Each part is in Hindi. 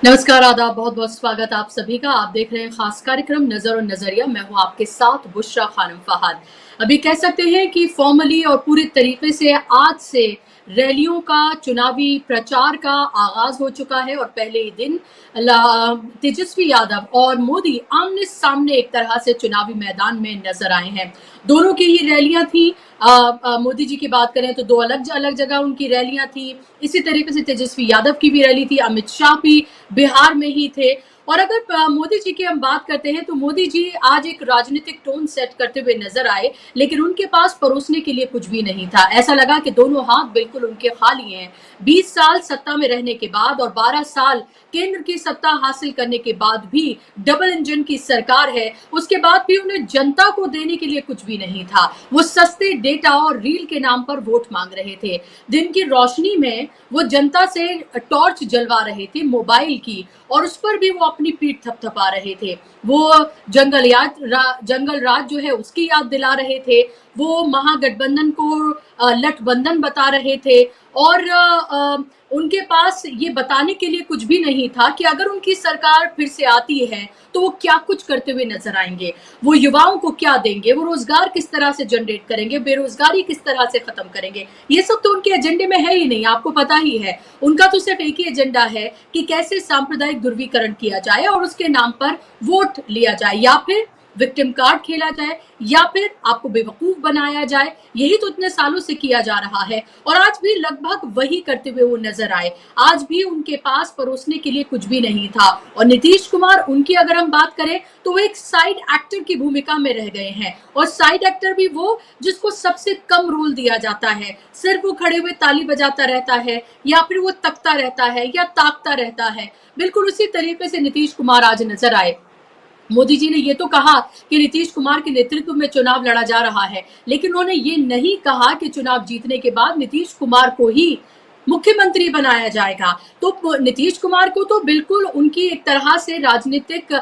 नमस्कार, आदाब, बहुत बहुत स्वागत आप सभी का। आप देख रहे हैं खास कार्यक्रम नजर और नजरिया। मैं हूं आपके साथ बुशरा खानम फहाद। अभी कह सकते हैं कि फॉर्मली और पूरी तरीके से आज से रैलियों का, चुनावी प्रचार का आगाज हो चुका है और पहले ही दिन तेजस्वी यादव और मोदी आमने सामने एक तरह से चुनावी मैदान में नजर आए हैं। दोनों की ही रैलियां थी। मोदी जी की बात करें तो दो अलग अलग जगह उनकी रैलियां थी। इसी तरीके से तेजस्वी यादव की भी रैली थी। अमित शाह भी बिहार में ही थे। और अगर मोदी जी की हम बात करते हैं तो मोदी जी आज एक राजनीतिक टोन सेट करते हुए नजर आए, लेकिन उनके पास परोसने के लिए कुछ भी नहीं था। ऐसा लगा कि दोनों हाथ बिल्कुल उनके खाली हैं। 20 साल सत्ता में रहने के बाद और 12 साल केंद्र की सत्ता हासिल करने के बाद भी डबल इंजन की सरकार है, उसके बाद भी उन्हें जनता को देने के लिए कुछ भी नहीं था। वो सस्ते डेटा और रील के नाम पर वोट मांग रहे थे। दिन की रोशनी में वो जनता से टॉर्च जलवा रहे थे मोबाइल की, और उस पर भी वो अपनी पीठ थपथपा रहे थे। वो जंगल राज जो है उसकी याद दिला रहे थे। वो महागठबंधन को लठबंधन बता रहे थे। और उनके पास ये बताने के लिए कुछ भी नहीं था कि अगर उनकी सरकार फिर से आती है तो वो क्या कुछ करते हुए नजर आएंगे, वो युवाओं को क्या देंगे, वो रोजगार किस तरह से जनरेट करेंगे, बेरोजगारी किस तरह से खत्म करेंगे। ये सब तो उनके एजेंडे में है ही नहीं, आपको पता ही है। उनका तो सिर्फ एक ही एजेंडा है कि कैसे सांप्रदायिक ध्रुवीकरण किया जाए और उसके नाम पर वोट लिया जाए, या फिर विक्टिम कार्ड खेला जाए, या फिर आपको बेवकूफ बनाया जाए। यही तो इतने सालों से किया जा रहा है और आज भी लगभग वही करते हुए वो नजर आए। आज भी उनके पास परोसने के लिए कुछ भी नहीं था। और नीतीश कुमार, उनकी अगर हम बात करें तो वो एक साइड एक्टर की भूमिका में रह गए हैं। और साइड एक्टर भी वो जिसको सबसे कम रोल दिया जाता है। सिर्फ वो खड़े हुए ताली बजाता रहता है, या फिर वो तकता रहता है या ताकता रहता है। बिल्कुल उसी तरीके से नीतीश कुमार आज नजर आए। मोदी जी ने ये तो कहा कि नीतीश कुमार के नेतृत्व में चुनाव लड़ा जा रहा है, लेकिन उन्होंने ये नहीं कहा कि चुनाव जीतने के बाद नीतीश कुमार को ही मुख्यमंत्री बनाया जाएगा। तो नीतीश कुमार को तो बिल्कुल उनकी एक तरह से राजनीतिक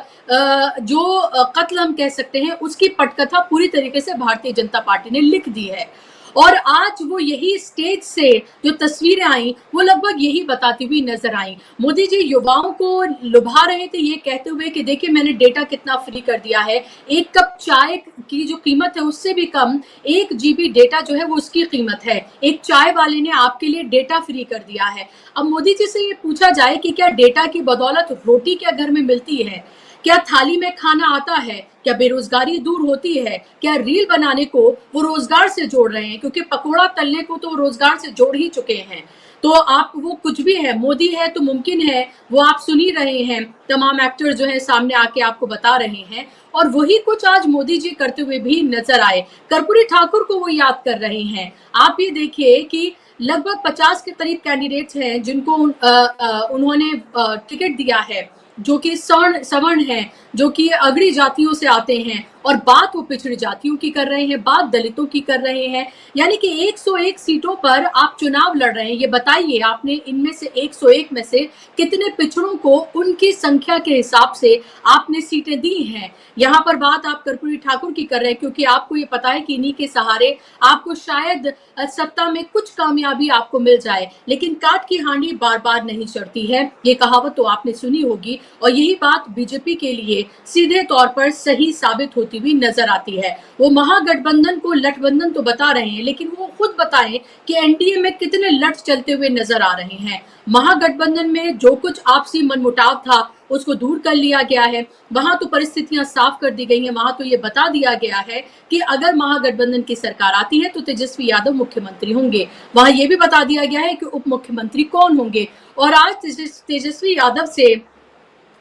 जो कत्ल हम कह सकते हैं, उसकी पटकथा पूरी तरीके से भारतीय जनता पार्टी ने लिख दी है। और आज वो यही स्टेज से जो तस्वीरें आई वो लगभग यही बताती हुई नजर आई। मोदी जी युवाओं को लुभा रहे थे ये कहते हुए कि देखिए मैंने डेटा कितना फ्री कर दिया है। एक कप चाय की जो कीमत है उससे भी कम 1 GB डेटा जो है वो उसकी कीमत है। एक चाय वाले ने आपके लिए डेटा फ्री कर दिया है। अब मोदी जी से ये पूछा जाए कि क्या डेटा की बदौलत रोटी क्या घर में मिलती है, क्या थाली में खाना आता है, क्या बेरोजगारी दूर होती है, क्या रील बनाने को वो रोजगार से जोड़ रहे हैं, क्योंकि पकोड़ा तलने को तो रोजगार से जोड़ ही चुके हैं। तो आप वो कुछ भी है, मोदी है तो मुमकिन है, वो आप सुन ही रहे हैं। तमाम एक्टर जो है सामने आके आपको बता रहे हैं, और वही कुछ आज मोदी जी करते हुए भी नजर आए। कर्पूरी ठाकुर को वो याद कर रहे हैं। आप ये देखिए कि लगभग 50 के करीब कैंडिडेट्स हैं जिनको उन्होंने टिकट दिया है, जो कि सवर्ण हैं, जो कि अग्रणी जातियों से आते हैं, और बात वो पिछड़ी जातियों की कर रहे हैं, बात दलितों की कर रहे हैं। यानी कि 101 सीटों पर आप चुनाव लड़ रहे हैं। ये बताइए आपने इनमें से 101 में से कितने पिछड़ों को उनकी संख्या के हिसाब से आपने सीटें दी हैं। यहाँ पर बात आप कर्पूरी ठाकुर की कर रहे हैं, क्योंकि आपको ये पता है कि इन्हीं के सहारे आपको शायद सत्ता में कुछ कामयाबी आपको मिल जाए, लेकिन काट की हांडी बार बार नहीं चढ़ती है। ये कहावत तो आपने सुनी होगी, और यही बात बीजेपी के लिए सीधे तौर पर सही साबित होती हुई नजर आती है। वो महागठबंधन को लठबंधन तो बता रहे हैं, लेकिन वो खुद बताएं कि एनडीए में कितने लठ चलते हुए नजर आ रहे हैं। महागठबंधन में जो कुछ आपसी मनमुटाव था उसको दूर कर लिया गया है। वहां तो परिस्थितियां साफ कर दी गई हैं। वहां तो ये बता दिया गया है कि अगर महागठबंधन की सरकार आती है तो तेजस्वी यादव मुख्यमंत्री होंगे। वहां ये भी बता दिया गया है कि उप मुख्यमंत्री कौन होंगे। और आज तेजस्वी यादव से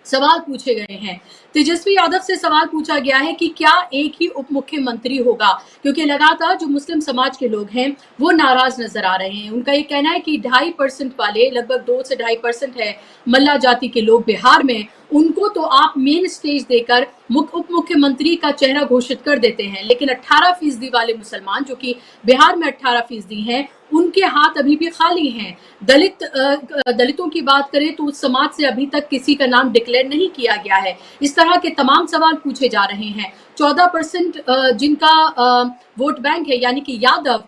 सवाल पूछे गए हैं। तेजस्वी यादव से सवाल पूछा गया है कि क्या एक ही उप मुख्यमंत्री होगा, क्योंकि लगातार जो मुस्लिम समाज के लोग हैं वो नाराज नजर आ रहे हैं। उनका ये कहना है कि 2.5% वाले, लगभग 2 से 2.5% है मल्ला जाति के लोग बिहार में, उनको तो आप मेन स्टेज देकर उप मुख्यमंत्री का चेहरा घोषित कर देते हैं, लेकिन 18% वाले मुसलमान जो कि बिहार में 18% हैं, उनके हाथ अभी भी खाली हैं। दलितों की बात करें तो उस समाज से अभी तक किसी का नाम डिक्लेयर नहीं किया गया है। इस तरह के तमाम सवाल पूछे जा रहे हैं। 14% जिनका वोट बैंक है, यानी कि यादव,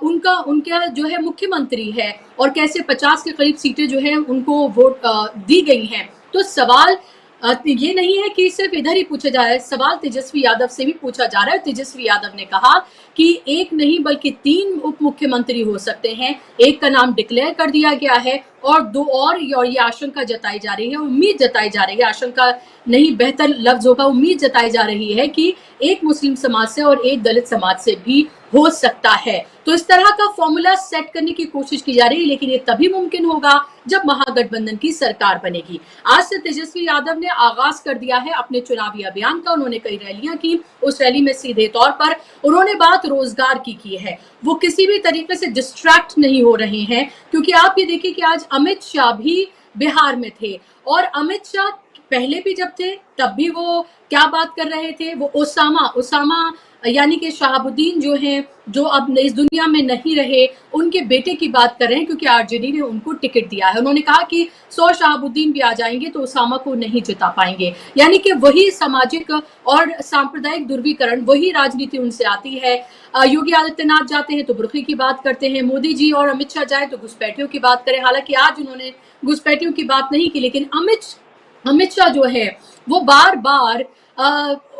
उनका जो है मुख्यमंत्री है, और कैसे 50 के करीब सीटें जो है उनको वोट दी गई हैं। तो सवाल ये नहीं है कि सिर्फ इधर ही पूछा जा रहा है, सवाल तेजस्वी यादव से भी पूछा जा रहा है। तेजस्वी यादव ने कहा कि एक नहीं बल्कि 3 उप मुख्यमंत्री हो सकते हैं, एक का नाम डिक्लेयर कर दिया गया है और 2 और ये आशंका जताई जा रही है, उम्मीद जताई जा रही है, आशंका नहीं बेहतर लफ्ज होगा, उम्मीद जताई जा रही है कि एक मुस्लिम समाज से और एक दलित समाज से भी हो सकता है। तो इस तरह का फॉर्मूला सेट करने की कोशिश की जा रही है, लेकिन ये तभी मुमकिन होगा जब महागठबंधन की सरकार बनेगी। आज से तेजस्वी यादव ने आगाज कर दिया है अपने चुनावी अभियान का। उन्होंने कई रैलियां की, उस रैली में सीधे तौर पर उन्होंने बात रोजगार की है। वो किसी भी तरीके से डिस्ट्रैक्ट नहीं हो रहे हैं, क्योंकि आप ये देखिए कि आज अमित शाह भी बिहार में थे और अमित शाह पहले भी जब थे तब भी वो क्या बात कर रहे थे, वो उसामा यानी कि शहाबुद्दीन जो हैं, जो अब इस दुनिया में नहीं रहे, उनके बेटे की बात कर रहे हैं, क्योंकि आरजेडी ने उनको टिकट दिया है। उन्होंने कहा कि 100 शहाबुद्दीन भी आ जाएंगे तो उसामा को नहीं जिता पाएंगे। यानी कि वही सामाजिक और सांप्रदायिक ध्रुवीकरण, वही राजनीति उनसे आती है। योगी आदित्यनाथ जाते हैं तो बुर्की की बात करते हैं, मोदी जी और अमित शाह जाए तो घुसपैठियों की बात करें। हालांकि आज उन्होंने घुसपैठियों की बात नहीं की, लेकिन अमित शाह जो है वो बार बार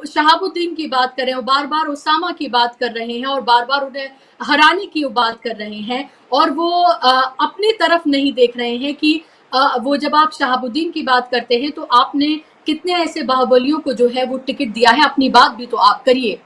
शहाबुद्दीन की बात कर रहे हैं, और बार बार उसामा की बात कर रहे हैं, और बार बार उन्हें हराने की बात कर रहे हैं, और वो अपनी तरफ नहीं देख रहे हैं कि वो जब आप शहाबुद्दीन की बात करते हैं तो आपने कितने ऐसे बाहुबलियों को जो है वो टिकट दिया है, अपनी बात भी तो आप करिए।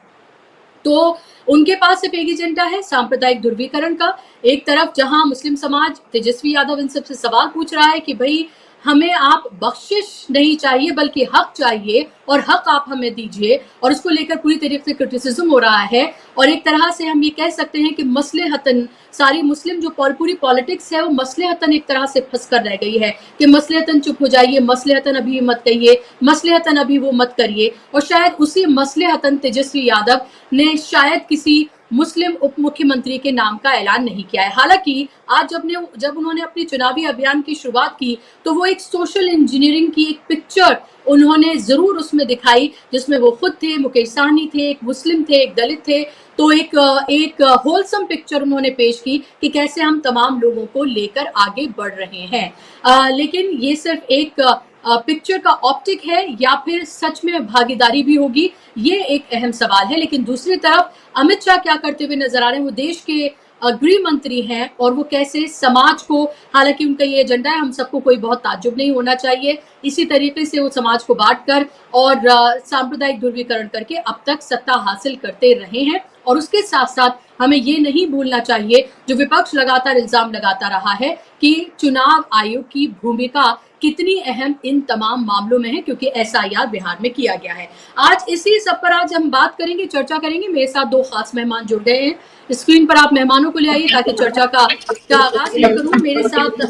तो उनके पास सिर्फ एक एजेंडा है, सांप्रदायिक ध्रुवीकरण का। एक तरफ जहां मुस्लिम समाज, तेजस्वी यादव इन सबसे सवाल पूछ रहा है कि भाई हमें आप बख्शिश नहीं चाहिए बल्कि हक चाहिए, और हक आप हमें दीजिए, और उसको लेकर पूरी तरीके से क्रिटिसिज्म हो रहा है। और एक तरह से हम ये कह सकते हैं कि मसलेहतन सारी मुस्लिम जो पूरी पॉलिटिक्स है वो मसलेहतन एक तरह से फंस कर रह गई है कि मसलेहतन चुप हो जाइए, मसलेहतन अभी मत कहिए, मसलेहतन अभी वो मत करिए। और शायद उसी मसलेहतन तेजस्वी यादव ने शायद किसी मुस्लिम उप मुख्यमंत्री के नाम का ऐलान नहीं किया है। हालांकि आज जब उन्होंने अपनी चुनावी अभियान की शुरुआत की तो वो एक सोशल इंजीनियरिंग की एक पिक्चर उन्होंने जरूर उसमें दिखाई, जिसमें वो खुद थे, मुकेश सहनी थे, एक मुस्लिम थे, एक दलित थे। तो एक होलसम पिक्चर उन्होंने पेश की कि कैसे हम तमाम लोगों को लेकर आगे बढ़ रहे हैं। लेकिन ये सिर्फ एक पिक्चर का ऑप्टिक है या फिर सच में भागीदारी भी होगी, ये एक अहम सवाल है। लेकिन दूसरी तरफ अमित शाह क्या करते हुए नजर आ रहे हैं, वो देश के गृह मंत्री हैं, और वो कैसे समाज को, हालांकि उनका ये एजेंडा है, हम सबको कोई बहुत ताज्जुब नहीं होना चाहिए, इसी तरीके से वो समाज को बांटकर और सांप्रदायिक ध्रुवीकरण करके अब तक सत्ता हासिल करते रहे हैं। और उसके साथ साथ हमें ये नहीं भूलना चाहिए, जो विपक्ष लगातार इल्जाम लगाता रहा है कि चुनाव आयोग की भूमिका कितनी अहम इन तमाम मामलों में है, क्योंकि एसआईआर बिहार में किया गया है। आज इसी सब पर आज हम बात करेंगे, चर्चा करेंगे। मेरे साथ 2 खास मेहमान जुड़ गए हैं। स्क्रीन पर आप मेहमानों को ले आइए ताकि चर्चा का आगाज मैं करूं। मेरे साथ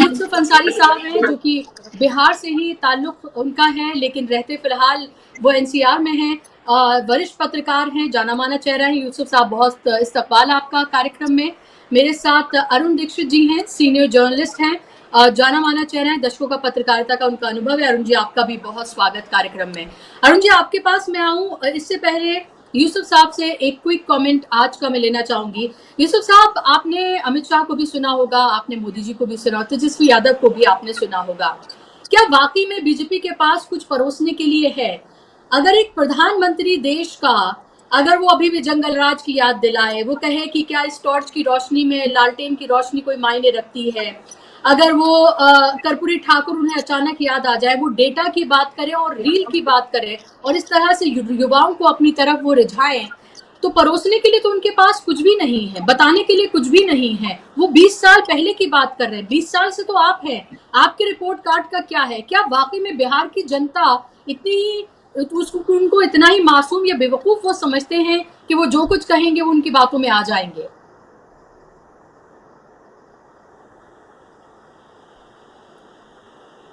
यूसुफ अंसारी साहब हैं, जो कि बिहार से ही ताल्लुक उनका है, लेकिन रहते फिलहाल वो एनसीआर में हैं। वरिष्ठ पत्रकार हैं, जाना माना चेहरा है। यूसुफ साहब, बहुत इस्तकबाल आपका कार्यक्रम में। मेरे साथ अरुण दीक्षित जी हैं, सीनियर जर्नलिस्ट हैं, जाना माना चेहरा है, दशकों का पत्रकारिता का उनका अनुभव है। अरुण जी, आपका भी बहुत स्वागत कार्यक्रम में। अरुण जी, आपके पास मैं आऊं इससे पहले यूसुफ साहब से एक क्विक कमेंट आज का मैं लेना चाहूंगी। यूसुफ साहब, आपने अमित शाह को भी सुना होगा, आपने मोदी जी को भी सुना, तेजस्वी यादव को भी आपने सुना होगा। क्या वाकई में बीजेपी के पास कुछ परोसने के लिए है? अगर एक प्रधानमंत्री देश का, अगर वो अभी भी जंगल राज की याद दिलाए, वो कहे कि क्या इस टॉर्च की रोशनी में लालटेन की रोशनी कोई मायने रखती है, अगर वो कर्पूरी ठाकुर उन्हें अचानक याद आ जाए, वो डेटा की बात करें और रील की बात करें और इस तरह से युवाओं को अपनी तरफ वो रिझाएं, तो परोसने के लिए तो उनके पास कुछ भी नहीं है, बताने के लिए कुछ भी नहीं है। वो 20 साल पहले की बात कर रहे हैं, 20 साल से तो आप हैं। आपके रिपोर्ट कार्ड का क्या है? क्या वाकई में बिहार की जनता उनको इतना ही मासूम या बेवकूफ वो समझते हैं कि वो जो कुछ कहेंगे वो उनकी बातों में आ जाएंगे?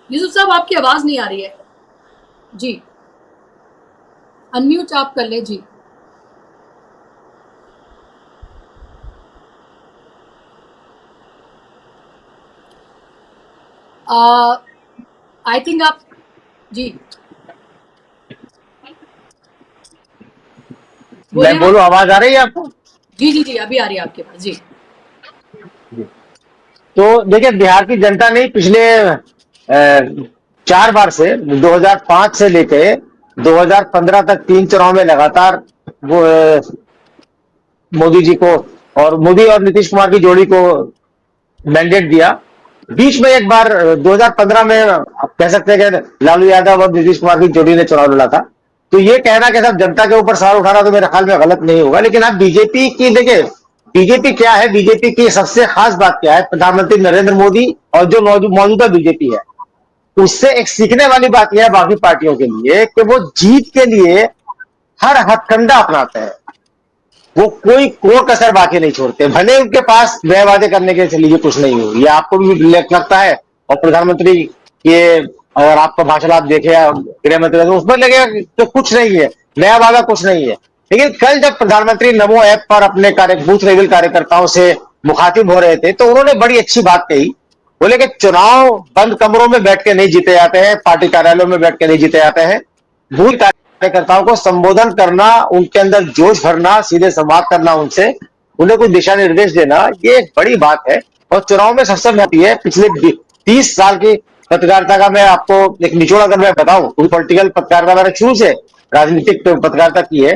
यूसुफ साहब, आपकी आवाज नहीं आ रही है जी, अनम्यूट आप कर ले जी। आई थिंक आप जी मैं बोलूं, आवाज आ रही है आपको? जी जी जी, अभी आ रही है आपके पास जी। तो देखिए, बिहार की जनता ने पिछले 4 बार से 2005 से लेके 2015 तक 3 चुनाव में लगातार वो मोदी जी को और मोदी और नीतीश कुमार की जोड़ी को मैंडेट दिया। बीच में एक बार 2015 में आप कह सकते हैं कि लालू यादव और नीतीश कुमार की जोड़ी ने चुनाव लड़ा था। तो ये कहना कि सब जनता के ऊपर सवाल उठाना तो मेरे ख्याल में गलत नहीं होगा। लेकिन आप बीजेपी की देखिए, बीजेपी क्या है, बीजेपी की सबसे खास बात क्या है, प्रधानमंत्री नरेंद्र मोदी और जो मौजूदा बीजेपी है, उससे एक सीखने वाली बात यह है बाकी पार्टियों के लिए कि वो जीत के लिए हर हथकंडा अपनाते हैं। वो कोई कसर बाकी नहीं छोड़ते, भले उनके पास व्यय वादे करने के चलिए कुछ नहीं हो। ये आपको भी लगता है, और प्रधानमंत्री के अगर आपका भाषण आप देखे गृह मंत्री तो उसमें लगेगा कि कुछ नहीं है, नया वादा कुछ नहीं है। लेकिन कल जब प्रधानमंत्री नमो ऐप पर अपने बूथ लेवल कार्यकर्ताओं से मुखातिब हो रहे थे तो उन्होंने बड़ी अच्छी बात कही। बोले कि चुनाव बंद कमरों में बैठ के नहीं जीते जाते हैं, पार्टी कार्यालयों में बैठ के नहीं जीते जाते हैं। बूथ कार्यकर्ताओं को संबोधन करना, उनके अंदर जोश भरना, सीधे संवाद करना उनसे, उन्हें कुछ दिशा निर्देश देना, ये एक बड़ी बात है। और चुनाव में सबसे महत्वपूर्ण है, पिछले 30 साल की पत्रकारिता का मैं आपको एक निचोड़ अगर मैं बताऊं, पूरी पॉलिटिकल पत्रकारिता मैंने शुरू से राजनीतिक पत्रकारिता की है,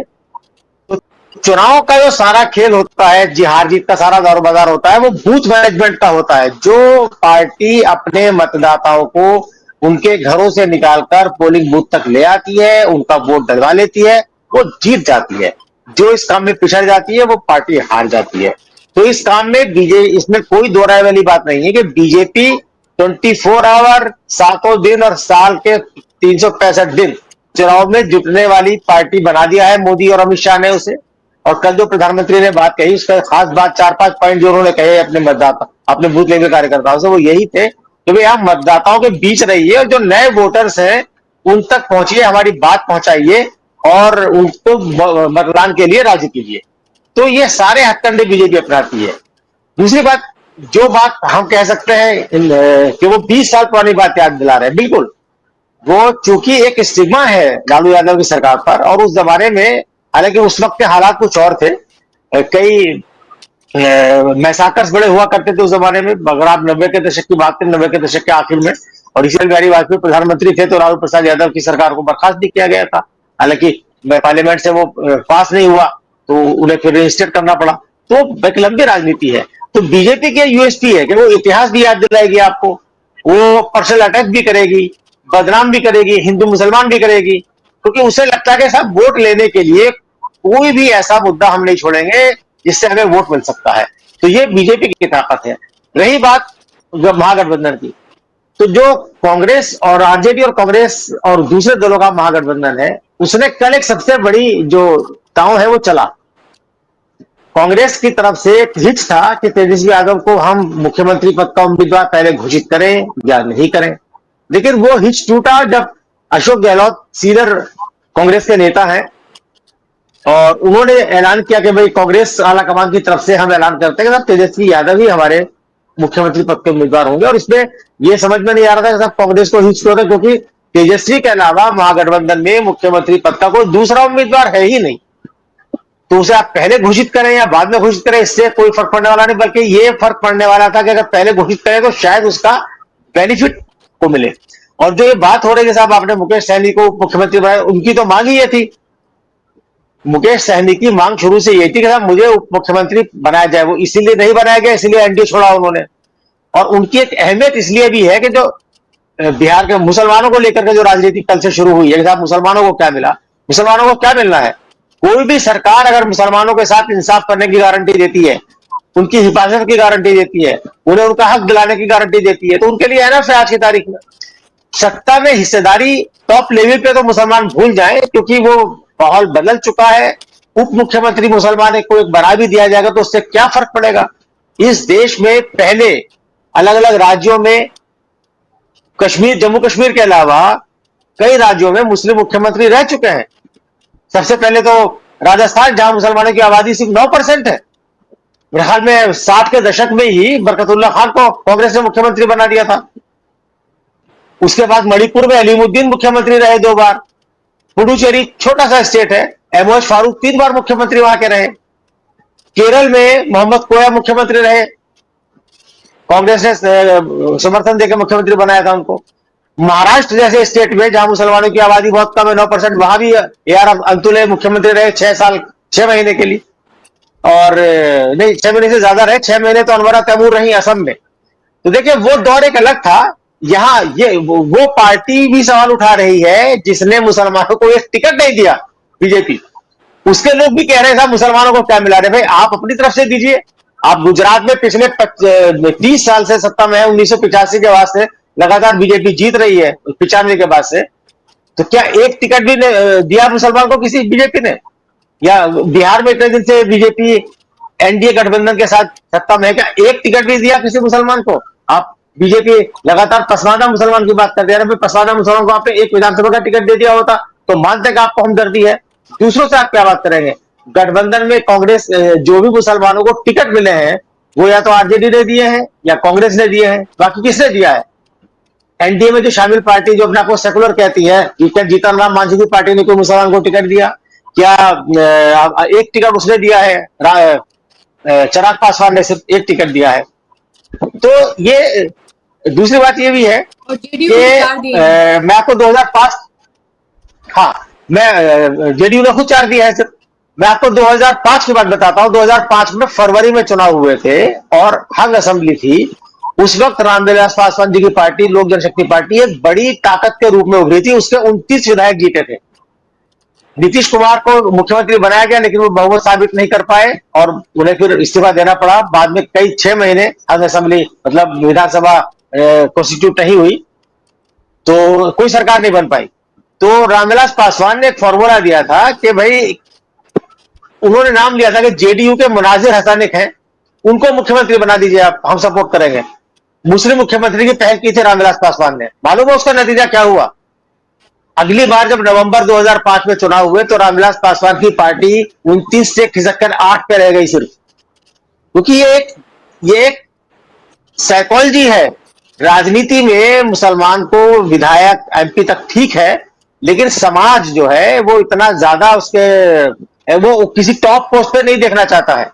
तो चुनाव का जो सारा खेल होता है, जी हार जीत का सारा दौर बाजार होता है, वो बूथ मैनेजमेंट का होता है। जो पार्टी अपने मतदाताओं को उनके घरों से निकालकर पोलिंग बूथ तक ले आती है, उनका वोट डलवा लेती है, वो जीत जाती है। जो इस काम में पिछड़ जाती है वो पार्टी हार जाती है। तो इस काम में इसमें कोई दो राय वाली बात नहीं है कि बीजेपी 24 आवर, सातों दिन और साल के 365 दिन चुनाव में जुटने वाली पार्टी बना दिया है मोदी और अमित शाह ने उसे। और कल जो प्रधानमंत्री ने बात कही, उसका खास बात 4-5 पॉइंट जो उन्होंने कहे अपने मतदाता, अपने बूथ लेवल कार्यकर्ताओं से, वो यही थे कि भाई आप मतदाताओं के बीच रहिए और जो नए वोटर्स हैं उन तक पहुंचिए, हमारी बात पहुंचाइए और उनको मतदान के लिए राजी कीजिए। तो ये सारे हथकंडे बीजेपी अपनाती है। दूसरी बात, जो बात हम कह सकते हैं कि वो 20 साल पुरानी बात याद दिला रहे हैं, बिल्कुल वो चूंकि एक स्टिग्मा है लालू यादव की सरकार पर, और उस जमाने में हालांकि उस वक्त के हालात कुछ और थे, कई मैसाकर्स बड़े हुआ करते थे उस जमाने में। अगर आप 90 के दशक की बात करें, 90 के दशक के आखिर में, और अटल बिहारी वाजपेयी प्रधानमंत्री थे तो लालू प्रसाद यादव की सरकार को बर्खास्त भी किया गया था। हालांकि पार्लियामेंट से वो पास नहीं हुआ तो उन्हें फिर रजिस्टर करना पड़ा। तो एक लंबी राजनीति है। तो बीजेपी की यूएसपी है कि वो इतिहास भी याद दिलाएगी आपको, वो पर्सनल अटैक भी करेगी, बदनाम भी करेगी, हिंदू मुसलमान भी करेगी, क्योंकि उसे लगता है कि साहब वोट लेने के लिए कोई भी ऐसा मुद्दा हम नहीं छोड़ेंगे जिससे हमें वोट मिल सकता है। तो ये बीजेपी की ताकत है। रही बात महागठबंधन की, तो जो कांग्रेस और आरजेडी और कांग्रेस और दूसरे दलों का महागठबंधन है, उसने कल एक सबसे बड़ी जो दांव है वो चला। कांग्रेस की तरफ से एक हिच था कि तेजस्वी यादव को हम मुख्यमंत्री पद का उम्मीदवार पहले घोषित करें या नहीं करें। लेकिन वो हिच टूटा जब अशोक गहलोत सीनियर कांग्रेस के नेता हैं और उन्होंने ऐलान किया कि भाई कांग्रेस आला कमान की तरफ से हम ऐलान करते हैं कि साहब तेजस्वी यादव ही हमारे मुख्यमंत्री पद के उम्मीदवार होंगे। और इसमें यह समझ में नहीं आ रहा था कि साहब कांग्रेस को हिच क्यों था, क्योंकि तेजस्वी के अलावा महागठबंधन में मुख्यमंत्री पद का कोई दूसरा उम्मीदवार है ही नहीं। तो उसे आप पहले घोषित करें या बाद में घोषित करें, इससे कोई फर्क पड़ने वाला नहीं, बल्कि ये फर्क पड़ने वाला था कि अगर पहले घोषित करें तो शायद उसका बेनिफिट को मिले। और जो ये बात हो रही है साहब, आपने मुकेश सहनी को मुख्यमंत्री बनाया, उनकी तो मांग ही ये थी। मुकेश सहनी की मांग शुरू से ये थी कि साहब मुझे उप मुख्यमंत्री बनाया जाए। वो इसीलिए नहीं बनाया गया, इसलिए एनडीए छोड़ा उन्होंने। और उनकी एक अहमियत इसलिए भी है कि जो बिहार के मुसलमानों को लेकर के जो राजनीति कल से शुरू हुई है कि साहब मुसलमानों को क्या मिला, मुसलमानों को क्या मिलना है। कोई भी सरकार अगर मुसलमानों के साथ इंसाफ करने की गारंटी देती है, उनकी हिफाजत की गारंटी देती है, उन्हें उनका हक दिलाने की गारंटी देती है, तो उनके लिए एनफ है आज की तारीख में। सत्ता में हिस्सेदारी टॉप लेवल पे तो मुसलमान भूल जाए, क्योंकि वो माहौल बदल चुका है। उप मुख्यमंत्री मुसलमान को एक बना भी दिया जाएगा तो उससे क्या फर्क पड़ेगा। इस देश में पहले अलग अलग राज्यों में, कश्मीर, जम्मू कश्मीर के अलावा कई राज्यों में मुस्लिम मुख्यमंत्री रह चुके हैं। सबसे पहले तो राजस्थान, जहां मुसलमानों की आबादी सिर्फ 9% है। मेरे ख्याल में 60 के दशक में ही बरकतुल्ला खान को कांग्रेस ने मुख्यमंत्री बना दिया था। उसके बाद मणिपुर में अलीमुद्दीन मुख्यमंत्री रहे 2 बार। पुडुचेरी छोटा सा स्टेट है, एमओएस फारूक 3 बार मुख्यमंत्री वहां के रहे। केरल में मोहम्मद कोया मुख्यमंत्री रहे, कांग्रेस ने समर्थन देकर मुख्यमंत्री बनाया था उनको। महाराष्ट्र जैसे स्टेट में जहां मुसलमानों की आबादी बहुत कम है, 9%, वहां भी AR अब्दुल्ला मुख्यमंत्री रहे 6 साल 6 महीने के लिए। और नहीं, 6 महीने से ज्यादा रहे, 6 महीने तो अनवरा तैमूर रही असम में। तो देखिए वो दौर एक अलग था। यहाँ ये वो पार्टी भी सवाल उठा रही है जिसने मुसलमानों को एक टिकट नहीं दिया, बीजेपी। उसके लोग भी कह रहे हैं साहब मुसलमानों को क्या मिला रहे, भाई आप अपनी तरफ से दीजिए। आप गुजरात में पिछले 30 साल से सत्ता में है, 1985 के बाद से लगातार बीजेपी जीत रही है, 95 के बाद से। तो क्या एक टिकट भी दिया मुसलमान को किसी बीजेपी ने? या बिहार में इतने दिन से बीजेपी NDA गठबंधन के साथ सत्ता में है, क्या एक टिकट भी दिया किसी मुसलमान को? आप बीजेपी लगातार पसमानदा मुसलमान की बात करते हैं, पसमानदा मुसलमान को आपने एक विधानसभा का टिकट दे दिया होता तो मानते कि आपको हमदर्दी है। दूसरों से आप क्या बात करेंगे? गठबंधन में कांग्रेस, जो भी मुसलमानों को टिकट मिले हैं वो या तो RJD ने दिए हैं या कांग्रेस ने दिए हैं, बाकी किसने दिया है? NDA में जो शामिल पार्टी जो अपने आपको सेकुलर कहती है, क्या जीतन राम मांझी की पार्टी ने कोई मुसलमान को टिकट दिया? क्या एक टिकट उसने दिया है? चिराग पासवान ने सिर्फ एक टिकट दिया है। तो ये दूसरी बात ये भी है कि मैं आपको 2005, हाँ, मैं JDU ने खुद 4 दिया है सिर्फ। मैं आपको 2005 की बात बताता हूं। 2005 में फरवरी में चुनाव हुए थे और हंग असेंबली थी। उस वक्त रामविलास पासवान जी की पार्टी, लोक जनशक्ति पार्टी, एक बड़ी ताकत के रूप में उभरी थी। उसके 29 विधायक जीते थे। नीतीश कुमार को मुख्यमंत्री बनाया गया लेकिन वो बहुमत साबित नहीं कर पाए और उन्हें फिर इस्तीफा देना पड़ा। बाद में कई 6 महीने असेंबली, मतलब विधानसभा कॉन्स्टिट्यूट नहीं हुई, तो कोई सरकार नहीं बन पाई। तो रामविलास पासवान ने एक फॉर्मूला दिया था कि भाई, उन्होंने नाम लिया था कि JDU के मुनाजिर हसानिक हैं, उनको मुख्यमंत्री बना दीजिए आप, हम सपोर्ट करेंगे। मुस्लिम मुख्यमंत्री की पहल की थी रामविलास पासवान ने। मालूम है उसका नतीजा क्या हुआ? अगली बार जब नवंबर 2005 में चुनाव हुए तो रामविलास पासवान की पार्टी 29 से खिसक कर 8 पे रह गई सिर्फ। क्योंकि ये एक साइकोलॉजी है। राजनीति में मुसलमान को विधायक MP तक ठीक है, लेकिन समाज जो है वो इतना ज्यादा वो किसी टॉप पोस्ट पे नहीं देखना चाहता है।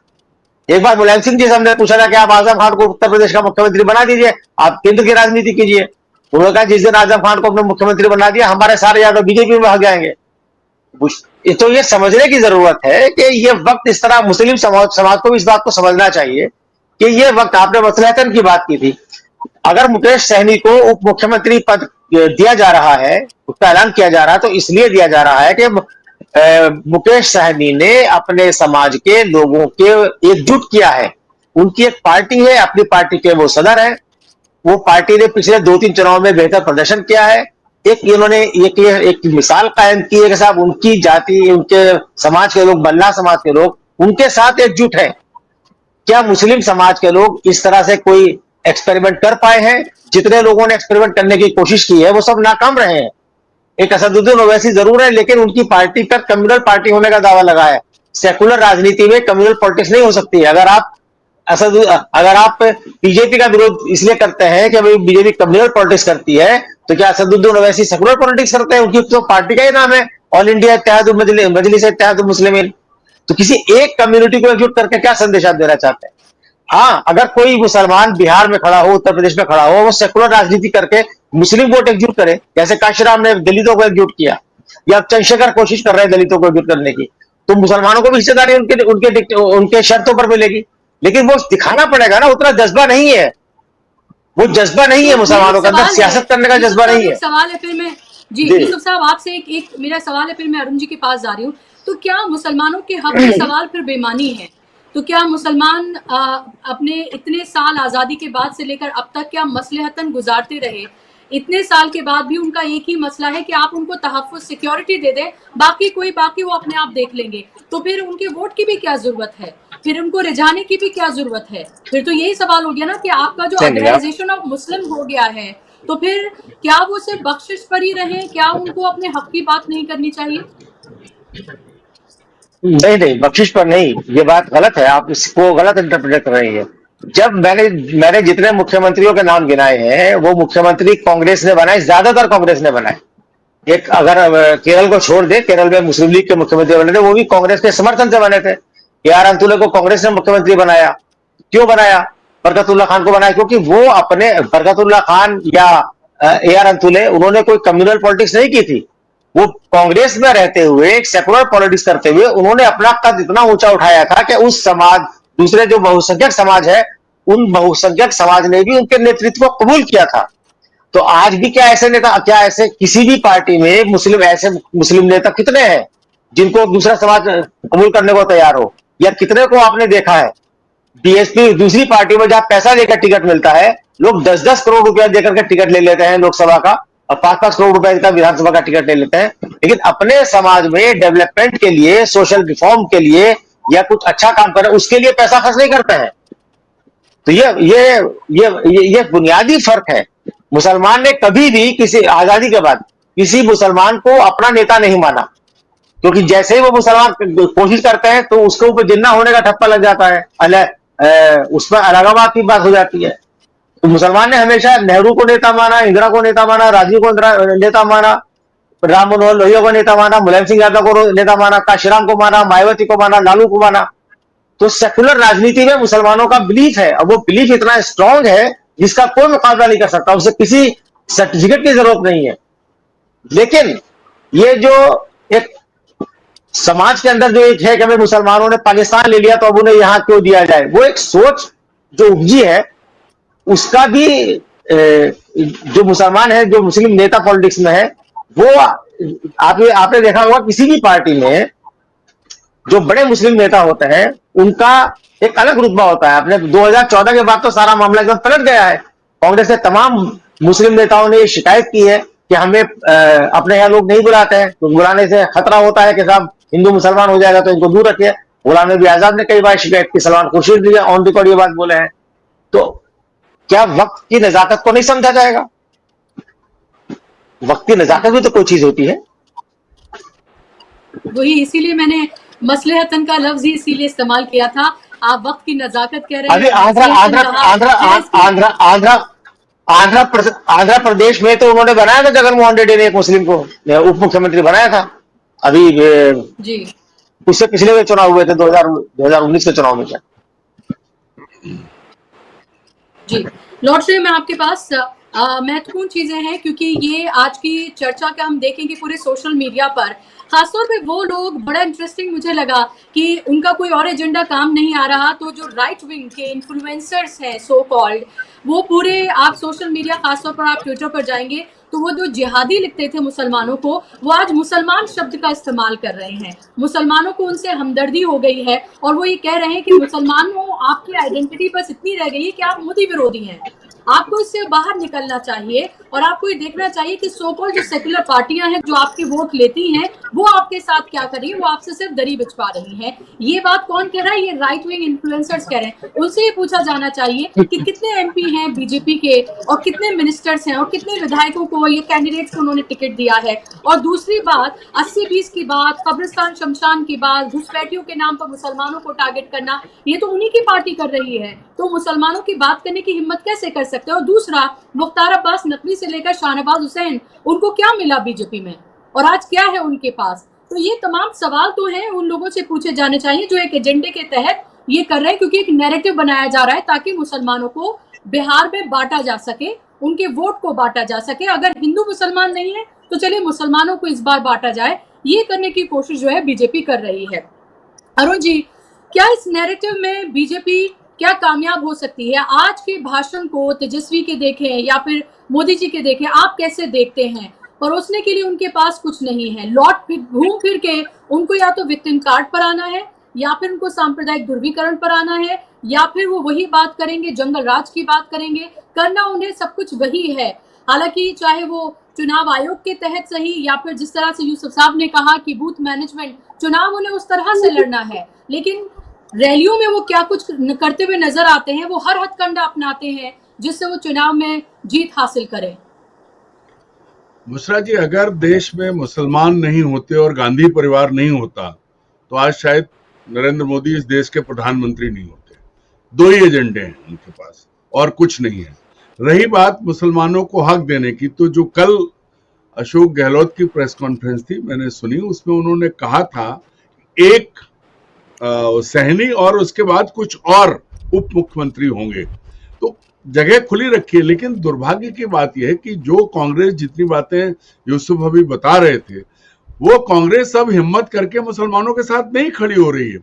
एक बार मुलायम सिंह जी से हमने पूछा था कि आप आजम खान को उत्तर प्रदेश का मुख्यमंत्री बना दीजिए, आप केंद्र की राजनीति कीजिए। उन्होंने कहा जिस दिन आजम खान को अपने मुख्यमंत्री बना दिया, हमारे सारे यादव BJP में भाग जाएंगे। तो ये समझने की जरूरत है कि ये वक्त इस तरह, मुस्लिम समाज को भी इस बात को समझना चाहिए कि ये वक्त, आपने मसलहतन की बात की थी, अगर मुकेश सहनी को उप मुख्यमंत्री पद दिया जा रहा है, उसका ऐलान किया जा रहा है, तो इसलिए दिया जा रहा है कि मुकेश सहनी ने अपने समाज के लोगों के एकजुट किया है। उनकी एक पार्टी है, अपनी पार्टी के वो सदर है। वो पार्टी ने पिछले 2-3 चुनाव में बेहतर प्रदर्शन किया है। इन्होंने एक मिसाल कायम की है कि साहब उनकी जाति, उनके समाज के लोग, बल्ला समाज के लोग उनके साथ एकजुट है। क्या मुस्लिम समाज के लोग इस तरह से कोई एक्सपेरिमेंट कर पाए हैं? जितने लोगों ने एक्सपेरिमेंट करने की कोशिश की है वो सब नाकाम रहे हैं। एक असदुद्दीन ओवैसी जरूर है, लेकिन उनकी पार्टी पर कम्युनल पार्टी होने का दावा लगा है। सेकुलर राजनीति में कम्युनल पॉलिटिक्स नहीं हो सकती है। अगर आप बीजेपी का विरोध इसलिए करते हैं कि भाई बीजेपी कम्युनल पॉलिटिक्स करती है, तो क्या असदुद्दीन ओवैसी सेकुलर पॉलिटिक्स करते हैं? उनकी तो पार्टी का ही नाम है ऑल इंडिया मजलिस इत्तेहादुल मुस्लिमीन। तो किसी एक कम्युनिटी को एकजुट करके क्या संदेश आप देना चाहते हैं? हाँ, अगर कोई मुसलमान बिहार में खड़ा हो, उत्तर प्रदेश में खड़ा हो, वो सेकुलर राजनीति करके मुस्लिम वोट एकजुट करे, जैसे काशीराम ने दलितों को एकजुट किया, या चंद्रशेखर कोशिश कर रहे हैं दलितों को एकजुट करने की, तो मुसलमानों को भी हिस्सेदारी उनके शर्तों पर मिलेगी। लेकिन वो दिखाना पड़ेगा ना, उतना जज्बा नहीं है। वो जज्बा नहीं है मुसलमानों के अंदर, सियासत करने का जज्बा नहीं है। सवाल है फिर मैं जी यूसुफ साहब आपसे एक मेरा सवाल है, फिर मैं अरुण जी के पास जा रही हूँ। तो क्या मुसलमानों के हक में सवाल फिर बेईमानी है? तो क्या मुसलमान अपने इतने साल आजादी के बाद से लेकर अब तक क्या मसलहतन गुजारते रहे? इतने साल के बाद भी उनका एक ही मसला है कि आप उनको तहफ्फुज़, सिक्योरिटी दे दें, बाकी वो अपने आप देख लेंगे। तो फिर उनके वोट की भी क्या जरूरत है? फिर उनको रिझाने की भी क्या जरूरत है? फिर तो यही सवाल हो गया ना कि आपका जो ऑर्गेनाइजेशन ऑफ मुस्लिम हो गया है, तो फिर क्या वो सिर्फ बख्शिश पर ही रहे? क्या उनको अपने हक की बात नहीं करनी चाहिए? नहीं, बख्शिश पर नहीं, ये बात गलत है। आप इसको गलत इंटरप्रेट कर रही है। जब मैंने जितने मुख्यमंत्रियों के नाम गिनाए हैं, वो मुख्यमंत्री कांग्रेस ने बनाए, ज्यादातर कांग्रेस ने बनाए। एक अगर केरल को छोड़ दे, केरल में मुस्लिम लीग के मुख्यमंत्री बने थे, वो भी कांग्रेस के समर्थन से बने थे। AR अंतुले को कांग्रेस ने मुख्यमंत्री बनाया। क्यों बनाया? बरकतुल्ला खान को बनाया क्योंकि वो अपने, बरकतुल्ला खान या ए आर अंतुले, उन्होंने कोई कम्युनल पॉलिटिक्स नहीं की थी। वो कांग्रेस में रहते हुए एक सेकुलर पॉलिटिक्स करते हुए उन्होंने अपना कद इतना ऊंचा उठाया था कि उस समाज, दूसरे जो बहुसंख्यक समाज है, उन बहुसंख्यक समाज ने भी उनके नेतृत्व को कबूल किया था। तो आज भी क्या ऐसे नेता, क्या ऐसे किसी भी पार्टी में मुस्लिम, ऐसे मुस्लिम नेता कितने हैं जिनको दूसरा समाज कबूल करने को तैयार हो? या कितने को आपने देखा है बीएसपी दूसरी पार्टी में जहां पैसा देकर टिकट मिलता है, लोग 10-10 करोड़ रुपया देकर के टिकट ले लेते हैं लोकसभा का, और 5-5 करोड़ रुपए का विधानसभा का टिकट ले लेते हैं, लेकिन अपने समाज में डेवलपमेंट के लिए, सोशल रिफॉर्म के लिए या कुछ अच्छा काम करें उसके लिए पैसा खर्च नहीं करते हैं। तो ये बुनियादी फर्क है। मुसलमान ने कभी भी किसी आजादी के बाद किसी मुसलमान को अपना नेता नहीं माना, क्योंकि जैसे ही वो मुसलमान कोशिश करते हैं तो उसके ऊपर जिन्ना होने का ठप्पा लग जाता है, उसमें अलगाववाद की बात हो जाती है। तो मुसलमान ने हमेशा नेहरू को नेता माना, इंदिरा को नेता माना, राजीव को नेता माना, राम मनोहर लोहिया को नेता माना, मुलायम सिंह यादव को नेता माना, काशीराम को माना, मायावती को माना, लालू को माना। तो सेकुलर राजनीति में मुसलमानों का बिलीफ है, और वो बिलीफ इतना स्ट्रांग है जिसका कोई मुकाबला नहीं कर सकता, उसे किसी सर्टिफिकेट की जरूरत नहीं है। लेकिन ये जो एक समाज के अंदर जो एक है कि भाई मुसलमानों ने पाकिस्तान ले लिया तो अब उन्हें यहां क्यों दिया जाए, वो एक सोच जो उपजी है, उसका भी जो मुसलमान है, जो मुस्लिम नेता पॉलिटिक्स में है, वो आपने देखा होगा किसी भी पार्टी में जो बड़े मुस्लिम नेता होते हैं उनका एक अलग रुतबा होता है। आपने 2014 के बाद तो सारा मामला एकदम पलट गया है। कांग्रेस के तमाम मुस्लिम नेताओं ने शिकायत की है कि हमें अपने यहाँ लोग नहीं बुलाते हैं, तो बुलाने से खतरा होता है कि साहब हिंदू मुसलमान हो जाएगा तो इनको दूर रखिए। गुलाम नबी आजाद ने कई बार शिकायत की, सलमान खुर्शीद भी ऑन रिकॉर्ड ये बात बोले हैं। तो क्या वक्त की नजाकत को नहीं समझा जाएगा? वक्त की नजाकत भी तो कोई चीज होती है। वही, इसीलिए मैंने मसलहतन का लफ्ज ही इसीलिए इस्तेमाल किया था। आप वक्त की नजाकत कह रहे हैं। आंध्र प्रदेश में तो उन्होंने बनाया था, जगनमोहन रेड्डी ने एक मुस्लिम को उप मुख्यमंत्री बनाया था। अभी जी, उससे पिछले चुनाव हुए थे 2019 के चुनाव में। क्या जी, लौट रहे मैं आपके पास। महत्वपूर्ण चीजें हैं, क्योंकि ये आज की चर्चा का हम देखेंगे पूरे सोशल मीडिया पर, खासतौर पे वो लोग, बड़ा इंटरेस्टिंग मुझे लगा कि उनका कोई और एजेंडा काम नहीं आ रहा, तो जो राइट विंग के इन्फ्लुएंसर्स हैं सो कॉल्ड, वो पूरे, आप सोशल मीडिया, खासतौर पर आप ट्विटर पर जाएंगे तो वो जो जिहादी लिखते थे मुसलमानों को, वो आज मुसलमान शब्द का इस्तेमाल कर रहे हैं। मुसलमानों को उनसे हमदर्दी हो गई है, और वो ये कह रहे हैं कि मुसलमानों, आपकी आइडेंटिटी बस इतनी रह गई है कि आप मोदी विरोधी हैं। आपको इससे बाहर निकलना चाहिए, और आपको ये देखना चाहिए कि सो कॉल्ड जो सेक्युलर पार्टियां हैं जो आपके वोट लेती हैं, वो आपके साथ क्या कर रही है, वो आपसे सिर्फ दरी बिछवा रही हैं। ये बात कौन कह रहा है? ये राइट विंग इन्फ्लुएंसर्स कह रहे हैं। उनसे ये पूछा जाना चाहिए कि कितने एमपी हैं बीजेपी के, और कितने मिनिस्टर्स हैं, और कितने विधायकों को, ये कैंडिडेट्स को उन्होंने टिकट दिया है। और दूसरी बात, 80-20 की बात, कब्रिस्तान शमशान की बात, घुसपैठियों के नाम पर मुसलमानों को टारगेट करना, ये तो उन्हीं की पार्टी कर रही है। तो मुसलमानों की बात करने की हिम्मत कैसे कर सकते हैं? और दूसरा, मुख्तार अब्बास नकवी से लेकर शाहनवाज हुसैन, उनको क्या मिला बीजेपी में, और आज क्या है उनके पास? तो ये तमाम सवाल तो हैं, उन लोगों से पूछे जाने चाहिए जो एक एजेंडे के तहत ये कर रहे हैं, क्योंकि एक नैरेटिव बनाया जा रहा है ताकि मुसलमानों को बिहार में बांटा जा सके, उनके वोट को बांटा जा सके। अगर हिंदू मुसलमान नहीं है तो चलिए मुसलमानों को इस बार बांटा जाए, ये करने की कोशिश जो है बीजेपी कर रही है। अरुण जी, क्या इस नैरेटिव में बीजेपी क्या कामयाब हो सकती है? आज के भाषण को तेजस्वी के देखें या फिर मोदी जी के देखें, आप कैसे देखते हैं? परोसने के लिए उनके पास कुछ नहीं है, घूम फिर के उनको या तो विक्टिम कार्ड पर आना है, या फिर उनको सांप्रदायिक ध्रुवीकरण पर आना है, या फिर वो वही बात करेंगे, जंगल राज की बात करेंगे। करना उन्हें सब कुछ वही है। हालांकि चाहे वो चुनाव आयोग के तहत सही, या फिर जिस तरह से यूसुफ साहब ने कहा कि बूथ मैनेजमेंट, चुनाव उन्हें उस तरह से लड़ना है, लेकिन रैलियों में वो क्या कुछ करते हुए नजर आते हैं, वो हर हथकंडा अपनाते हैं जिससे वो चुनाव में जीत हासिल करें। बुशरा जी, अगर देश में मुसलमान नहीं होते और गांधी परिवार नहीं होता तो आज शायद नरेंद्र मोदी इस देश के प्रधानमंत्री नहीं होते। दो ही एजेंडे हैं उनके पास और कुछ नहीं है। रही बात मुसलमानों को हक देने की, तो जो कल अशोक गहलोत की प्रेस कॉन्फ्रेंस थी, मैंने सुनी, उसमें उन्होंने कहा था एक सहनी और उसके बाद कुछ और उप मुख्यमंत्री होंगे। तो जगह खुली रखी है। लेकिन दुर्भाग्य की बात यह है कि जो कांग्रेस जितनी बातें यूसुफ अभी बता रहे थे, वो कांग्रेस अब हिम्मत करके मुसलमानों के साथ नहीं खड़ी हो रही है।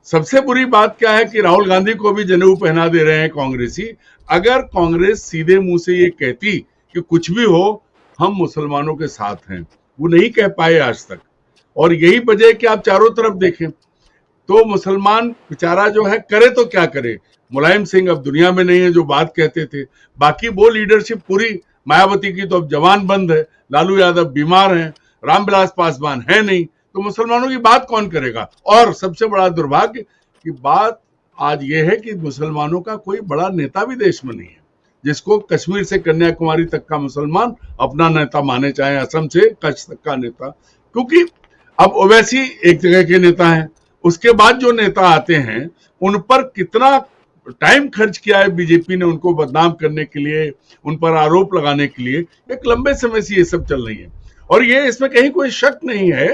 सबसे बुरी बात क्या है कि राहुल गांधी को भी जनेऊ पहना दे रहे हैं कांग्रेसी। अगर कांग्रेस सीधे मुंह से ये कहती कि कुछ भी हो हम मुसलमानों के साथ हैं, वो नहीं कह पाए आज तक। और यही वजह है कि आप चारों तरफ देखें तो मुसलमान बेचारा जो है करे तो क्या करे। मुलायम सिंह अब दुनिया में नहीं है जो बात कहते थे, बाकी वो लीडरशिप पूरी, मायावती की तो अब जवान बंद है, लालू यादव बीमार हैं, रामविलास पासवान है नहीं, तो मुसलमानों की बात कौन करेगा। और सबसे बड़ा दुर्भाग्य की बात आज यह है कि मुसलमानों का कोई बड़ा नेता भी देश में नहीं है जिसको कश्मीर से कन्याकुमारी तक का मुसलमान अपना नेता माने, चाहे असम से कच्छ तक का नेता। क्योंकि अब ओवैसी एक जगह के नेता हैं, उसके बाद जो नेता आते हैं उन पर कितना टाइम खर्च किया है बीजेपी ने उनको बदनाम करने के लिए, उन पर आरोप लगाने के लिए। एक लंबे समय से ये सब चल रही है और ये इसमें कहीं कोई शक नहीं है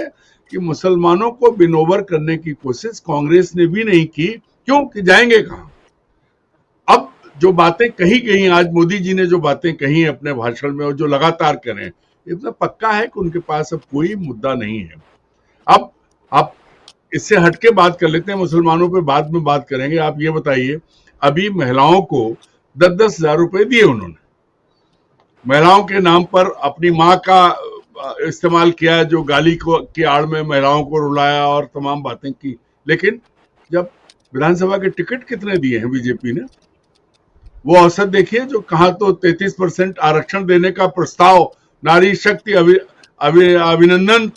कि मुसलमानों को विनोवर करने की कोशिश कांग्रेस ने भी नहीं की। क्यों कि जाएंगे कहां। अब जो बातें कही गई, आज मोदी जी ने जो बातें कही अपने भाषण में और जो लगातार करें, इतना पक्का है कि उनके पास अब कोई मुद्दा नहीं है। अब आप इससे हटके बात कर लेते हैं, मुसलमानों पे बाद में बात करेंगे। आप ये बताइए, अभी महिलाओं को 10-10 हजार रुपए दिए उन्होंने, महिलाओं के नाम पर अपनी माँ का इस्तेमाल किया, जो गाली को की आड़ में महिलाओं को रुलाया और तमाम बातें की। लेकिन जब विधानसभा के टिकट कितने दिए हैं बीजेपी ने, वो औसत देखिए, जो कहा तो 33% आरक्षण देने का प्रस्ताव नारी शक्ति अभिनंदन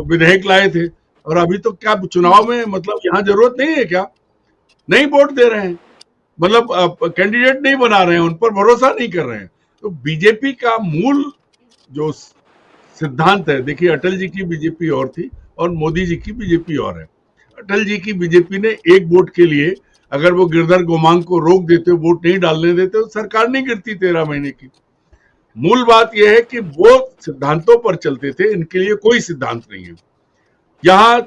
विधेयक लाए थे, और अभी तो क्या चुनाव में, मतलब यहाँ जरूरत नहीं है क्या, नहीं वोट दे रहे हैं, मतलब कैंडिडेट नहीं बना रहे हैं, उन पर भरोसा नहीं कर रहे हैं। तो बीजेपी का मूल जो सिद्धांत है, देखिए अटल जी की बीजेपी और थी और मोदी जी की बीजेपी और है। अटल जी की बीजेपी ने एक वोट के लिए अगर वो गिरधर गोमांग को रोक देते, वोट नहीं डालने देते, तो सरकार नहीं गिरती 13 महीने की। मूल बात यह है कि वो सिद्धांतों पर चलते थे, इनके लिए कोई सिद्धांत नहीं है। यहाँ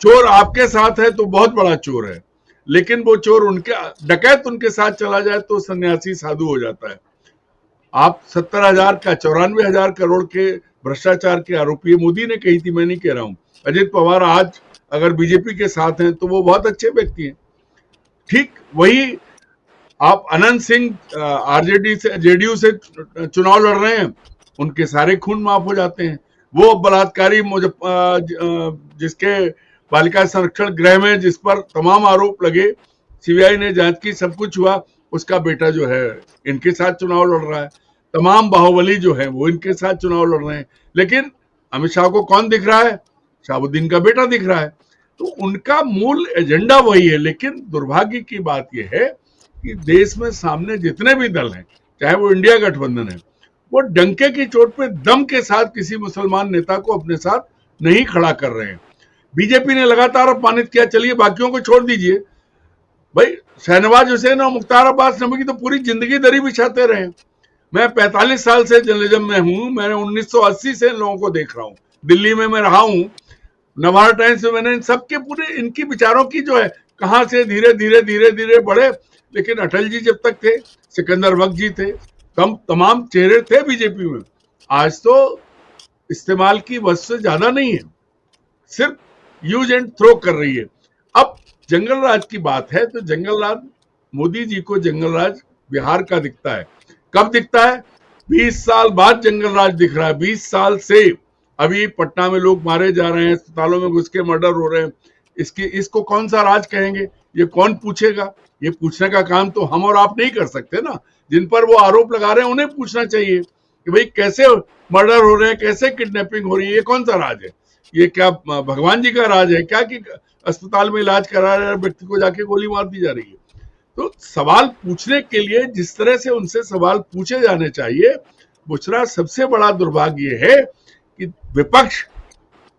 चोर आपके साथ है तो बहुत बड़ा चोर है, लेकिन वो चोर उनके डकैत उनके साथ चला जाए तो सन्यासी साधु हो जाता है। आप 70,000 का 94,000 करोड़ के भ्रष्टाचार के आरोपी, मोदी ने कही थी, मैं नहीं कह रहा हूं। अजित पवार आज अगर बीजेपी के साथ हैं तो वो बहुत अच्छे व्यक्ति हैं। ठीक वही आप अनंत सिंह आरजेडी से जेडीयू से चुनाव लड़ रहे हैं, उनके सारे खून माफ हो जाते हैं। वो बलात्कारी जिसके बालिका संरक्षण गृह में जिस पर तमाम आरोप लगे, सीबीआई ने जांच की, सब कुछ हुआ, उसका बेटा जो है इनके साथ चुनाव लड़ रहा है। तमाम बाहुबली जो है वो इनके साथ चुनाव लड़ रहे हैं। लेकिन अमित शाह को कौन दिख रहा है? शाहबुद्दीन का बेटा दिख रहा है। तो उनका मूल एजेंडा वही है। लेकिन दुर्भाग्य की बात यह है कि देश में सामने जितने भी दल हैं, चाहे वो इंडिया गठबंधन है, वो डंके की चोट पे दम के साथ किसी मुसलमान नेता को अपने साथ नहीं खड़ा कर रहे हैं। बीजेपी ने लगातार अपमानित किया, चलिए बाकियों को छोड़ दीजिए भाई, शहनवाज हुसैन और मुख्तार अब्बास नकवी तो पूरी जिंदगी दरी बिछाते रहे। मैं 45 साल से जर्नलिज्म में हूं, मैंने 1980 से इन लोगों को देख रहा हूं, दिल्ली में मैं रहा हूं, नवार टाइम्स में मैंने इन सबके पूरे इनकी विचारों की जो है कहां से धीरे धीरे धीरे धीरे बढ़े। लेकिन अटल जी जब तक थे, सिकंदर वक्त जी थे, तमाम चेहरे थे बीजेपी में। आज तो इस्तेमाल की बस से ज्यादा नहीं है, सिर्फ यूज एंड थ्रो कर रही है। अब जंगल राज की बात है तो जंगल राज, मोदी जी को जंगल राज बिहार का दिखता है। कब दिखता है? 20 साल बाद जंगल राज दिख रहा है। 20 साल से अभी पटना में लोग मारे जा रहे हैं, अस्पतालों में घुस के मर्डर हो रहे हैं। इसको कौन सा राज कहेंगे? ये कौन पूछेगा? ये पूछने का काम तो हम और आप नहीं कर सकते ना। जिन पर वो आरोप लगा रहे हैं उन्हें पूछना चाहिए कि भाई कैसे मर्डर हो रहे हैं, कैसे किडनैपिंग हो रही है, ये कौन सा राज है? ये क्या भगवान जी का राज है क्या कि अस्पताल में इलाज करा रहे व्यक्ति को जाके गोली मार दी जा रही है? तो सवाल पूछने के लिए जिस तरह से उनसे सवाल पूछे जाने चाहिए, बुचरा सबसे बड़ा दुर्भाग्य है कि विपक्ष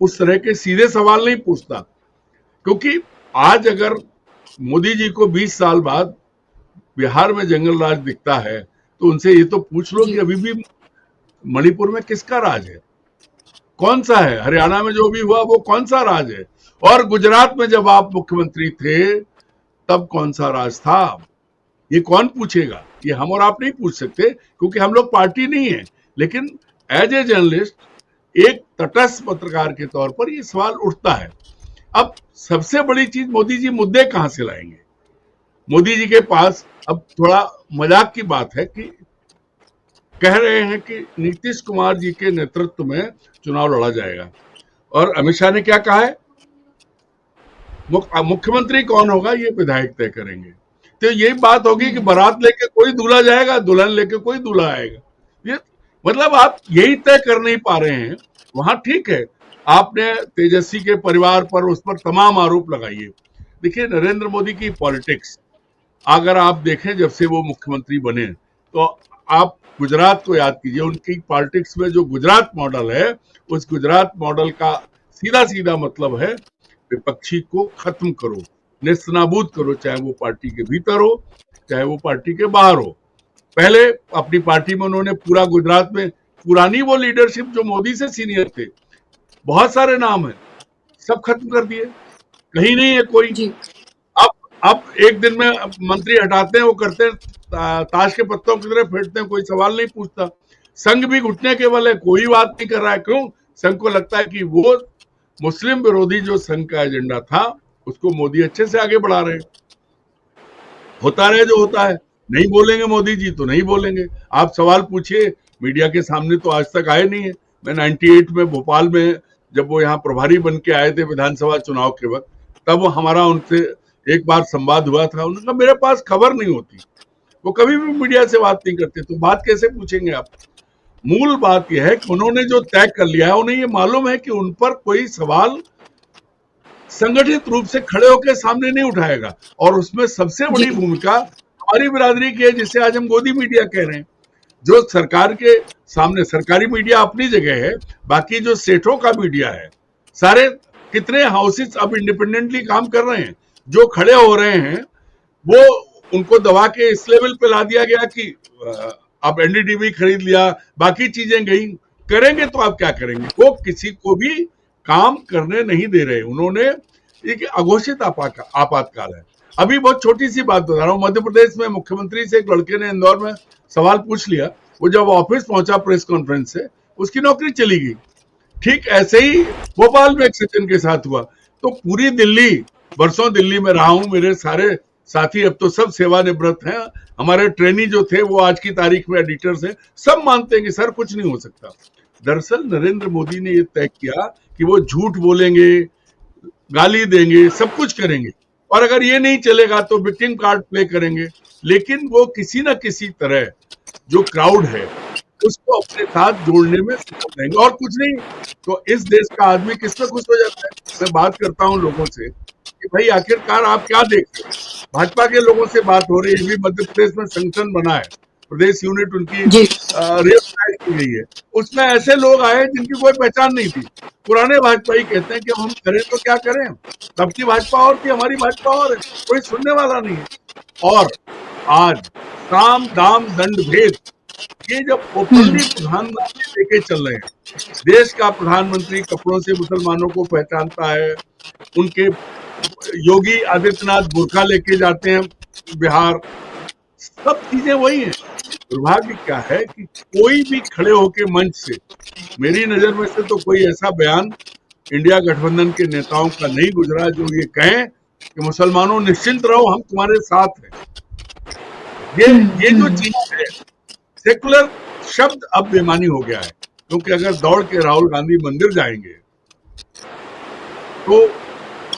उस तरह के सीधे सवाल नहीं पूछता। क्योंकि आज अगर मोदी जी को 20 साल बाद बिहार में जंगल राज दिखता है तो उनसे ये तो पूछ लो कि अभी भी मणिपुर में किसका राज है, कौन सा है? हरियाणा में जो भी हुआ वो कौन सा राज है? और गुजरात में जब आप मुख्यमंत्री थे तब कौन सा राज था? ये कौन पूछेगा? ये हम और आप नहीं पूछ सकते, क्योंकि हम लोग पार्टी नहीं है। लेकिन एज ए जर्नलिस्ट, एक तटस्थ पत्रकार के तौर पर ये सवाल उठता है। अब सबसे बड़ी चीज, मोदी जी मुद्दे कहां से लाएंगे? मोदी जी के पास अब थोड़ा मजाक की बात है कि कह रहे हैं कि नीतीश कुमार जी के नेतृत्व में चुनाव लड़ा जाएगा, और अमित शाह ने क्या कहा है, मुख्यमंत्री कौन होगा ये विधायक तय करेंगे। तो यही बात होगी कि बारात लेके कोई दूल्हा जाएगा, दुल्हन लेके कोई दूल्हा आएगा। ये मतलब आप यही तय कर नहीं पा रहे हैं। वहां ठीक है, आपने तेजस्वी के परिवार पर, उस पर तमाम आरोप लगाइए। देखिए, नरेंद्र मोदी की पॉलिटिक्स अगर आप देखें जब से वो मुख्यमंत्री बने, तो आप गुजरात को याद कीजिए। उनकी पॉलिटिक्स में जो गुजरात मॉडल है, उस गुजरात मॉडल का सीधा सीधा मतलब है विपक्षी को खत्म करो, नेस्तनाबूद करो, चाहे वो पार्टी के भीतर हो, चाहे वो पार्टी के बाहर हो। पहले अपनी पार्टी में उन्होंने पूरा गुजरात में पुरानी वो लीडरशिप जो मोदी से सीनियर थे, बहुत सारे नाम है, सब खत्म कर दिए, कहीं नहीं है कोई। जी। अब एक दिन में मंत्री हटाते हैं, वो करते हैं ताश के पत्तों की तरह फेंटते हैं, कोई सवाल नहीं पूछता। संघ भी घुटने के बल है, कोई बात नहीं कर रहा है। क्यों? संघ को लगता है कि वो मुस्लिम विरोधी जो संघ का एजेंडा था, उसको मोदी अच्छे से आगे बढ़ा रहे हैं। होता रहे जो होता है, नहीं बोलेंगे मोदी जी तो नहीं बोलेंगे। आप सवाल पूछिए, मीडिया के सामने तो आज तक आए नहीं है। मैं 98 में भोपाल में जब वो यहाँ प्रभारी बन के आए थे विधानसभा चुनाव के वक्त, तब हमारा उनसे एक बार संवाद हुआ था। उन्होंने कहा मेरे पास खबर नहीं होती, वो कभी भी मीडिया से बात नहीं करते, तो बात कैसे पूछेंगे आप? मूल बात यह है कि उन्होंने जो तय कर लिया है, उन्हें ये मालूम है कि उन पर कोई सवाल संगठित रूप से खड़े होकर सामने नहीं उठाएगा। और उसमें सबसे बड़ी भूमिका हमारी बिरादरी की है, जिसे आज हम गोदी मीडिया कह रहे हैं। जो सरकार के सामने, सरकारी मीडिया अपनी जगह है, बाकी जो सेठों का मीडिया है, सारे कितने हाउसेस अब इंडिपेंडेंटली काम कर रहे हैं, जो खड़े हो रहे हैं, वो उनको दबा के इस लेवल पे ला दिया गया कि आप एनडीटीवी खरीद लिया, बाकी चीजें गई, करेंगे तो आप क्या करेंगे? वो किसी को भी काम करने नहीं दे रहे। उन्होंने एक अघोषित आपातकाल है। अभी बहुत छोटी सी बात बता रहा हूँ, मध्य प्रदेश में मुख्यमंत्री से एक लड़के ने इंदौर में सवाल पूछ लिया, वो जब ऑफिस पहुंचा प्रेस कॉन्फ्रेंस से, उसकी नौकरी चली गई। ठीक ऐसे ही भोपाल में एक सचिन के साथ हुआ। तो पूरी दिल्ली, बरसों दिल्ली में रहा हूं, मेरे सारे साथी अब तो सब सेवानिवृत्त हैं, हमारे ट्रेनी जो थे वो आज की तारीख में एडिटर्स हैं, सब मानते हैं कि सर कुछ नहीं हो सकता। दरअसल नरेंद्र मोदी ने ये तय किया कि वो झूठ बोलेंगे, गाली देंगे, सब कुछ करेंगे, और अगर ये नहीं चलेगा तो विक्टिम कार्ड प्ले करेंगे। लेकिन वो किसी ना किसी तरह जो क्राउड है उसको अपने साथ जोड़ने में सफल रहेंगे, और कुछ नहीं। तो इस देश का आदमी किस पे खुश हो जाता है? मैं बात करता हूं लोगों से कि भाई आखिरकार आप क्या देख रहे हैं? भाजपा के लोगों से बात हो रही है, भी मध्य प्रदेश में संगठन बना है, प्रदेश यूनिट उनकी रियलाइज की गई है, उसमें ऐसे लोग आए जिनकी कोई पहचान नहीं थी। पुराने भाजपाई कहते हैं कि हम करें तो क्या करें, सबकी भाजपा और थी, हमारी भाजपा और है, कोई सुनने वाला नहीं है। और आज साम दाम दंड भेद, ये जब ओपनली प्रधानमंत्री लेके चल रहे हैं, देश का प्रधानमंत्री कपड़ों से मुसलमानों को पहचानता है, उनके योगी आदित्यनाथ बुर्का लेके जाते हैं बिहार, सब चीजें वही हैं। दुर्भाग्य क्या है कि कोई भी खड़े होके मंच से, मेरी नजर में से तो कोई ऐसा बयान इंडिया गठबंधन के नेताओं का नहीं गुजरा जो ये कहें कि मुसलमानों निश्चिंत रहो, हम तुम्हारे साथ हैं। ये जो चीज है, सेकुलर शब्द अब बेमानी हो गया है, क्योंकि अगर दौड़ के राहुल गांधी मंदिर जाएंगे तो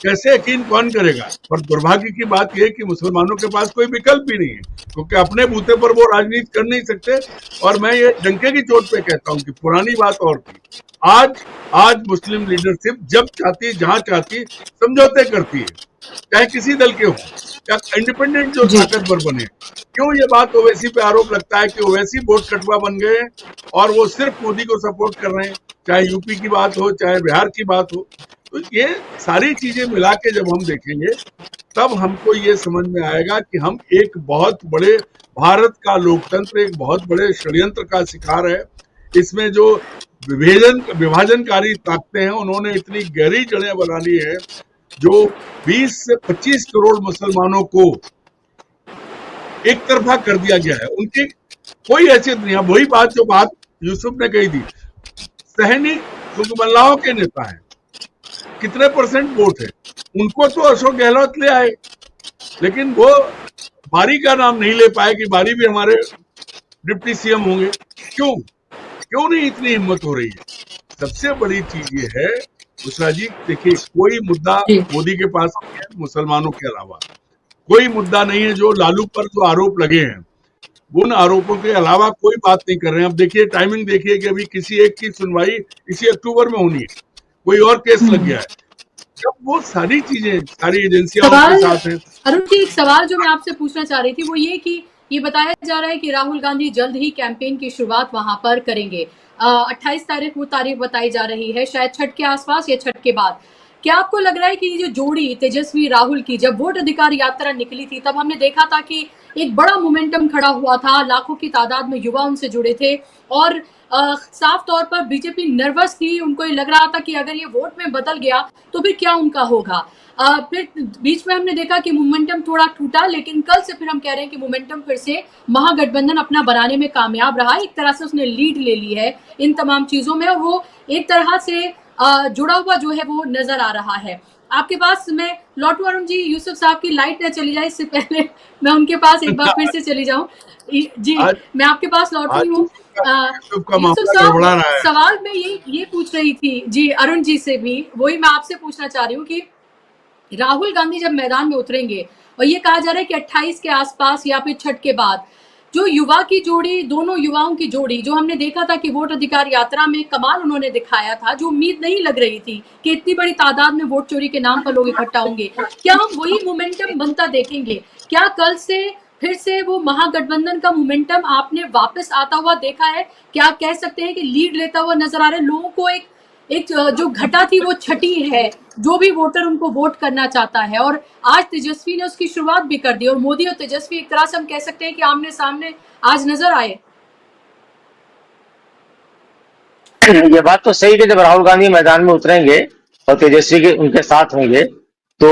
कैसे यकीन कौन करेगा? पर दुर्भाग्य की बात यह है कि मुसलमानों के पास कोई विकल्प भी नहीं है, क्योंकि अपने बूते पर वो राजनीति कर नहीं सकते। और मैं ये डंके की चोट पे कहता हूं कि पुरानी बात और थी, आज मुस्लिम लीडरशिप जब चाहती, जहां चाहती, समझौते करती है, चाहे किसी दल के हो, या इंडिपेंडेंट जो ताकतवर बने। क्यों ये बात ओवैसी पे आरोप लगता है कि ओवैसी वोट कटवा बन गए और वो सिर्फ मोदी को सपोर्ट कर रहे हैं, चाहे यूपी की बात हो, चाहे बिहार की बात हो। तो ये सारी चीजें मिला के जब हम देखेंगे, तब हमको ये समझ में आएगा कि हम एक बहुत बड़े, भारत का लोकतंत्र एक बहुत बड़े षड्यंत्र का शिकार है। इसमें जो विभाजनकारी ताकतें हैं, उन्होंने इतनी गहरी जड़ें बना ली है, जो 20 से 25 करोड़ मुसलमानों को एक तरफा कर दिया गया है, उनकी कोई हैसियत नहीं है। वही बात जो बात यूसुफ ने कही थी, सहनी हुक्मरानों के नेता हैं, कितने परसेंट वोट है, उनको तो अशोक गहलोत ले आए, लेकिन वो बारी का नाम नहीं ले पाए कि बारी भी हमारे डिप्टी सीएम होंगे। क्यों नहीं इतनी हिम्मत हो रही है? सबसे बड़ी चीज ये है बुशरा जी, देखिए कोई मुद्दा मोदी के पास नहीं है मुसलमानों के अलावा, कोई मुद्दा नहीं है। जो लालू पर जो आरोप लगे हैं, उन आरोपों के अलावा कोई बात नहीं कर रहे हैं। अब देखिए टाइमिंग देखिए कि अभी किसी एक की सुनवाई इसी अक्टूबर में होनी है, कोई और केस लग गया है। जब वो सारी चीजें, सारी एजेंसियां उनके साथ हैं। अरुण जी, एक सवाल जो मैं आपसे पूछना चाह रही थी वो ये कि ये बताया जा रहा है कि राहुल गांधी जल्द ही कैंपेन की शुरुआत वहां पर करेंगे। 28 तारीख वो तारीख बताई जा रही है, शायद छठ के आसपास या छठ के बाद। क्या आपको लग रहा है कि जो जोड़ी तेजस्वी राहुल की जब वोट अधिकार यात्रा निकली थी तब हमने देखा था कि एक बड़ा मोमेंटम खड़ा हुआ था, लाखों की तादाद में युवा उनसे जुड़े थे और साफ तौर पर बीजेपी नर्वस थी, उनको ये लग रहा था कि अगर ये वोट में बदल गया तो फिर क्या उनका होगा। फिर बीच में हमने देखा कि मोमेंटम थोड़ा टूटा, लेकिन कल से फिर हम कह रहे हैं कि मोमेंटम फिर से महागठबंधन अपना बनाने में कामयाब रहा। एक तरह से उसने लीड ले ली है इन तमाम चीजों में और वो एक तरह से जुड़ा हुआ जो है वो नजर आ रहा है। आपके पास मैं लौटू अरुण जी, यूसुफ साहब की लाइट न चली जाए इससे पहले मैं उनके पास एक बार फिर से चली जाऊं। जी, मैं आपके पास लौट रही हूँ। यूसुफ साहब, सवाल मैं ये पूछ रही थी जी अरुण जी से भी, वही मैं आपसे पूछना चाह रही हूँ कि राहुल गांधी जब मैदान में उतरेंगे और ये कहा जा रहा है कि 28 के आसपास या फिर छठ के बाद, जो युवा की जोड़ी, दोनों युवाओं की जोड़ी जो हमने देखा था कि वोट अधिकार यात्रा में कमाल उन्होंने दिखाया था, जो उम्मीद नहीं लग रही थी कि इतनी बड़ी तादाद में वोट चोरी के नाम पर लोग इकट्ठा होंगे, क्या हम वही मोमेंटम बनता देखेंगे? क्या कल से फिर से वो महागठबंधन का मोमेंटम आपने वापस आता हुआ देखा है? क्या आप कह सकते हैं कि लीड लेता हुआ नजर आ रहा है? लोगों को एक जो घटा थी वो छटी है, जो भी वोटर उनको वोट करना चाहता है, और आज तेजस्वी ने उसकी शुरुआत भी कर दी और मोदी और तेजस्वी एक तरह से हम कह सकते हैं कि आमने सामने आज नजर आए। ये बात तो सही है, जब राहुल गांधी मैदान में उतरेंगे और तेजस्वी के उनके साथ होंगे तो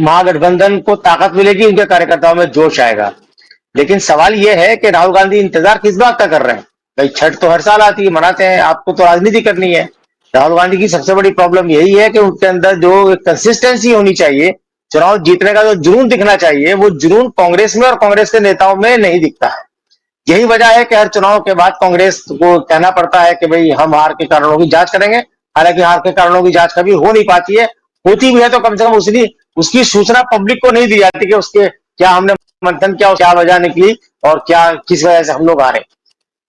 महागठबंधन को ताकत मिलेगी, उनके कार्यकर्ताओं में जोश आएगा। लेकिन सवाल यह है कि राहुल गांधी इंतजार किस बात का कर रहे हैं? भाई छठ तो हर साल आती है, मनाते हैं, आपको तो राजनीति करनी है। राहुल गांधी की सबसे बड़ी प्रॉब्लम यही है कि उनके अंदर जो कंसिस्टेंसी होनी चाहिए, चुनाव जीतने का जो जुनून दिखना चाहिए, वो जुनून कांग्रेस में और कांग्रेस के नेताओं में नहीं दिखता है। यही वजह है कि हर चुनाव के बाद कांग्रेस को कहना पड़ता है कि भाई हम हार के कारणों की जांच करेंगे। हालांकि हार के कारणों की जांच कभी हो नहीं पाती है, होती भी है तो कम से कम उसकी सूचना पब्लिक को नहीं दी जाती कि उसके क्या हमने मंथन किया, क्या वजह निकली और क्या किस वजह से हम लोग हारे।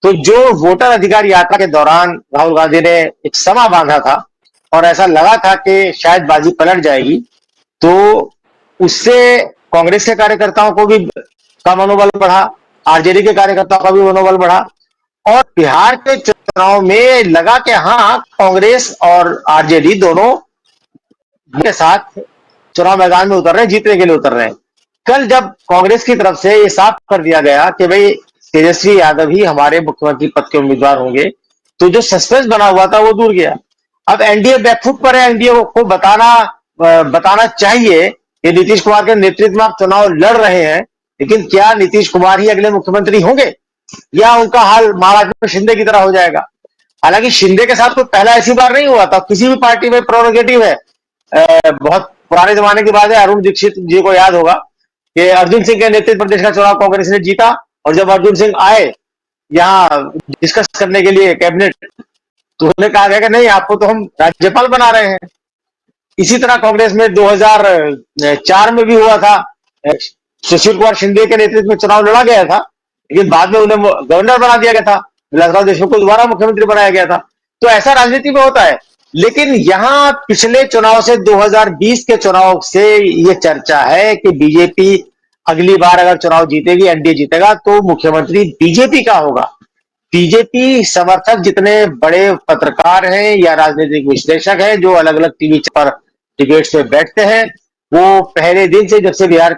तो जो वोटर अधिकार यात्रा के दौरान राहुल गांधी ने एक समा बांधा था और ऐसा लगा था कि शायद बाजी पलट जाएगी, तो उससे कांग्रेस के कार्यकर्ताओं को भी का मनोबल बढ़ा, आरजेडी के कार्यकर्ताओं का भी मनोबल बढ़ा और बिहार के चुनाव में लगा कि हाँ, कांग्रेस और आरजेडी दोनों के साथ चुनाव मैदान में उतर रहे हैं, जीतने के लिए उतर रहे हैं। कल जब कांग्रेस की तरफ से ये साफ कर दिया गया कि भाई तेजस्वी यादव ही हमारे मुख्यमंत्री पद के उम्मीदवार होंगे, तो जो सस्पेंस बना हुआ था वो दूर गया। अब एनडीए बैकफुट पर है, एनडीए को बताना चाहिए कि नीतीश कुमार के नेतृत्व में आप चुनाव लड़ रहे हैं, लेकिन क्या नीतीश कुमार ही अगले मुख्यमंत्री होंगे या उनका हाल महाराष्ट्र में शिंदे की तरह हो जाएगा? हालांकि शिंदे के साथ कोई पहला ऐसी बार नहीं हुआ था, किसी भी पार्टी में प्रोरोगेटिव है। बहुत पुराने जमाने की बात है, अरुण दीक्षित जी को याद होगा कि अर्जुन सिंह के नेतृत्व प्रदेश का चुनाव कांग्रेस ने जीता और जब अर्जुन सिंह आए यहाँ डिस्कस करने के लिए कैबिनेट, तो उन्होंने कहा गया कि नहीं, आपको तो हम राज्यपाल बना रहे हैं। इसी तरह कांग्रेस में 2004 में भी हुआ था, सुशील कुमार शिंदे के नेतृत्व में चुनाव लड़ा गया था, लेकिन बाद में उन्हें गवर्नर बना दिया गया था, विलासराव देशमुख को दोबारा मुख्यमंत्री बनाया गया था। तो ऐसा राजनीति में होता है। लेकिन यहां पिछले चुनाव से 2020 के चुनाव से ये चर्चा है कि बीजेपी अगली बार अगर चुनाव जीतेगी, एनडीए जीतेगा, तो मुख्यमंत्री बीजेपी का होगा। बीजेपी समर्थक जितने बड़े पत्रकार हैं या राजनीतिक विश्लेषक हैं जो अलग अलग टीवी पर डिबेट्स में बैठते हैं, वो पहले दिन से, जब से बिहार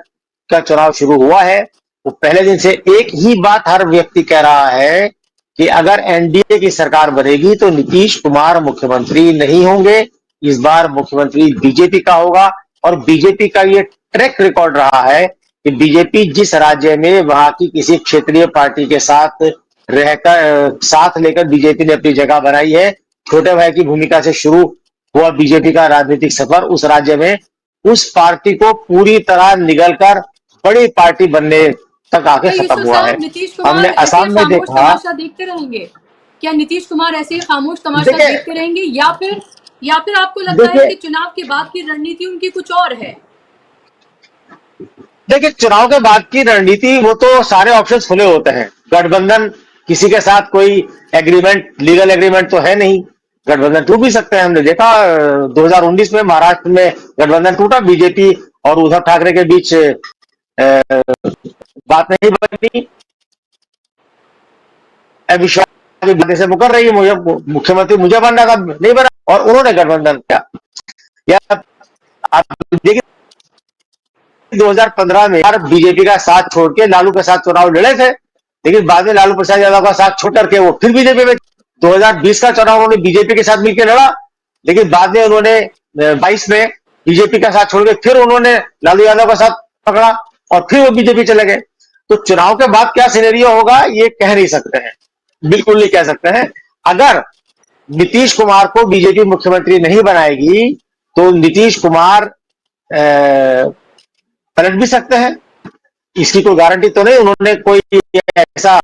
का चुनाव शुरू हुआ है, वो पहले दिन से एक ही बात हर व्यक्ति कह रहा है कि अगर एनडीए की सरकार बनेगी तो नीतीश कुमार मुख्यमंत्री नहीं होंगे, इस बार मुख्यमंत्री बीजेपी का होगा। और बीजेपी का ये ट्रैक रिकॉर्ड रहा है कि बीजेपी जिस राज्य में वहां की किसी क्षेत्रीय पार्टी के साथ रहकर साथ लेकर बीजेपी ने अपनी जगह बनाई है। छोटे भाई की भूमिका से शुरू हुआ बीजेपी का राजनीतिक सफर उस राज्य में उस पार्टी को पूरी तरह निगलकर बड़ी पार्टी बनने तक आके क्या खत्म यूसुफ हुआ है। साहब नीतीश हमने कुमार ऐसे ही असम में खामोश देखा। तमाशा देखते रहेंगे? क्या नीतीश कुमार ऐसे ही खामोश तमाशा देखिए देखते रहेंगे, या फिर आपको लगता है देखिए कि चुनाव के बाद की रणनीति उनकी कुछ और है? देखिए चुनाव के बाद की रणनीति वो तो सारे ऑप्शंस खुले होते हैं। गठबंधन किसी के साथ कोई एग्रीमेंट लीगल एग्रीमेंट तो है नहीं। गठबंधन टूट भी सकते हैं। हमने देखा 2019 में महाराष्ट्र में गठबंधन टूटा। बीजेपी और उद्धव ठाकरे के बीच बात नहीं बनी। अमित शाह भी से मुकर रही है, मुझे मुख्यमंत्री मुझे बनना था, नहीं बना और उन्होंने गठबंधन किया। या आप देखिए 2015 में बीजेपी का साथ छोड़ के लालू के साथ चुनाव लड़े थे, लेकिन बाद में लालू प्रसाद यादव का साथ छोड़ करके वो फिर बीजेपी में 2020 का चुनाव उन्होंने बीजेपी के साथ मिलकर लड़ा, लेकिन बाद में उन्होंने 22 में बीजेपी का साथ छोड़ के फिर उन्होंने लालू यादव का साथ पकड़ा और फिर वो बीजेपी चले गए। तो चुनाव के बाद क्या सिनेरियो होगा ये कह नहीं सकते हैं, बिल्कुल नहीं कह सकते हैं। अगर नीतीश कुमार को बीजेपी मुख्यमंत्री नहीं बनाएगी तो नीतीश कुमार पलट भी सकते हैं, इसकी कोई गारंटी तो नहीं। उन्होंने कोई ऐसा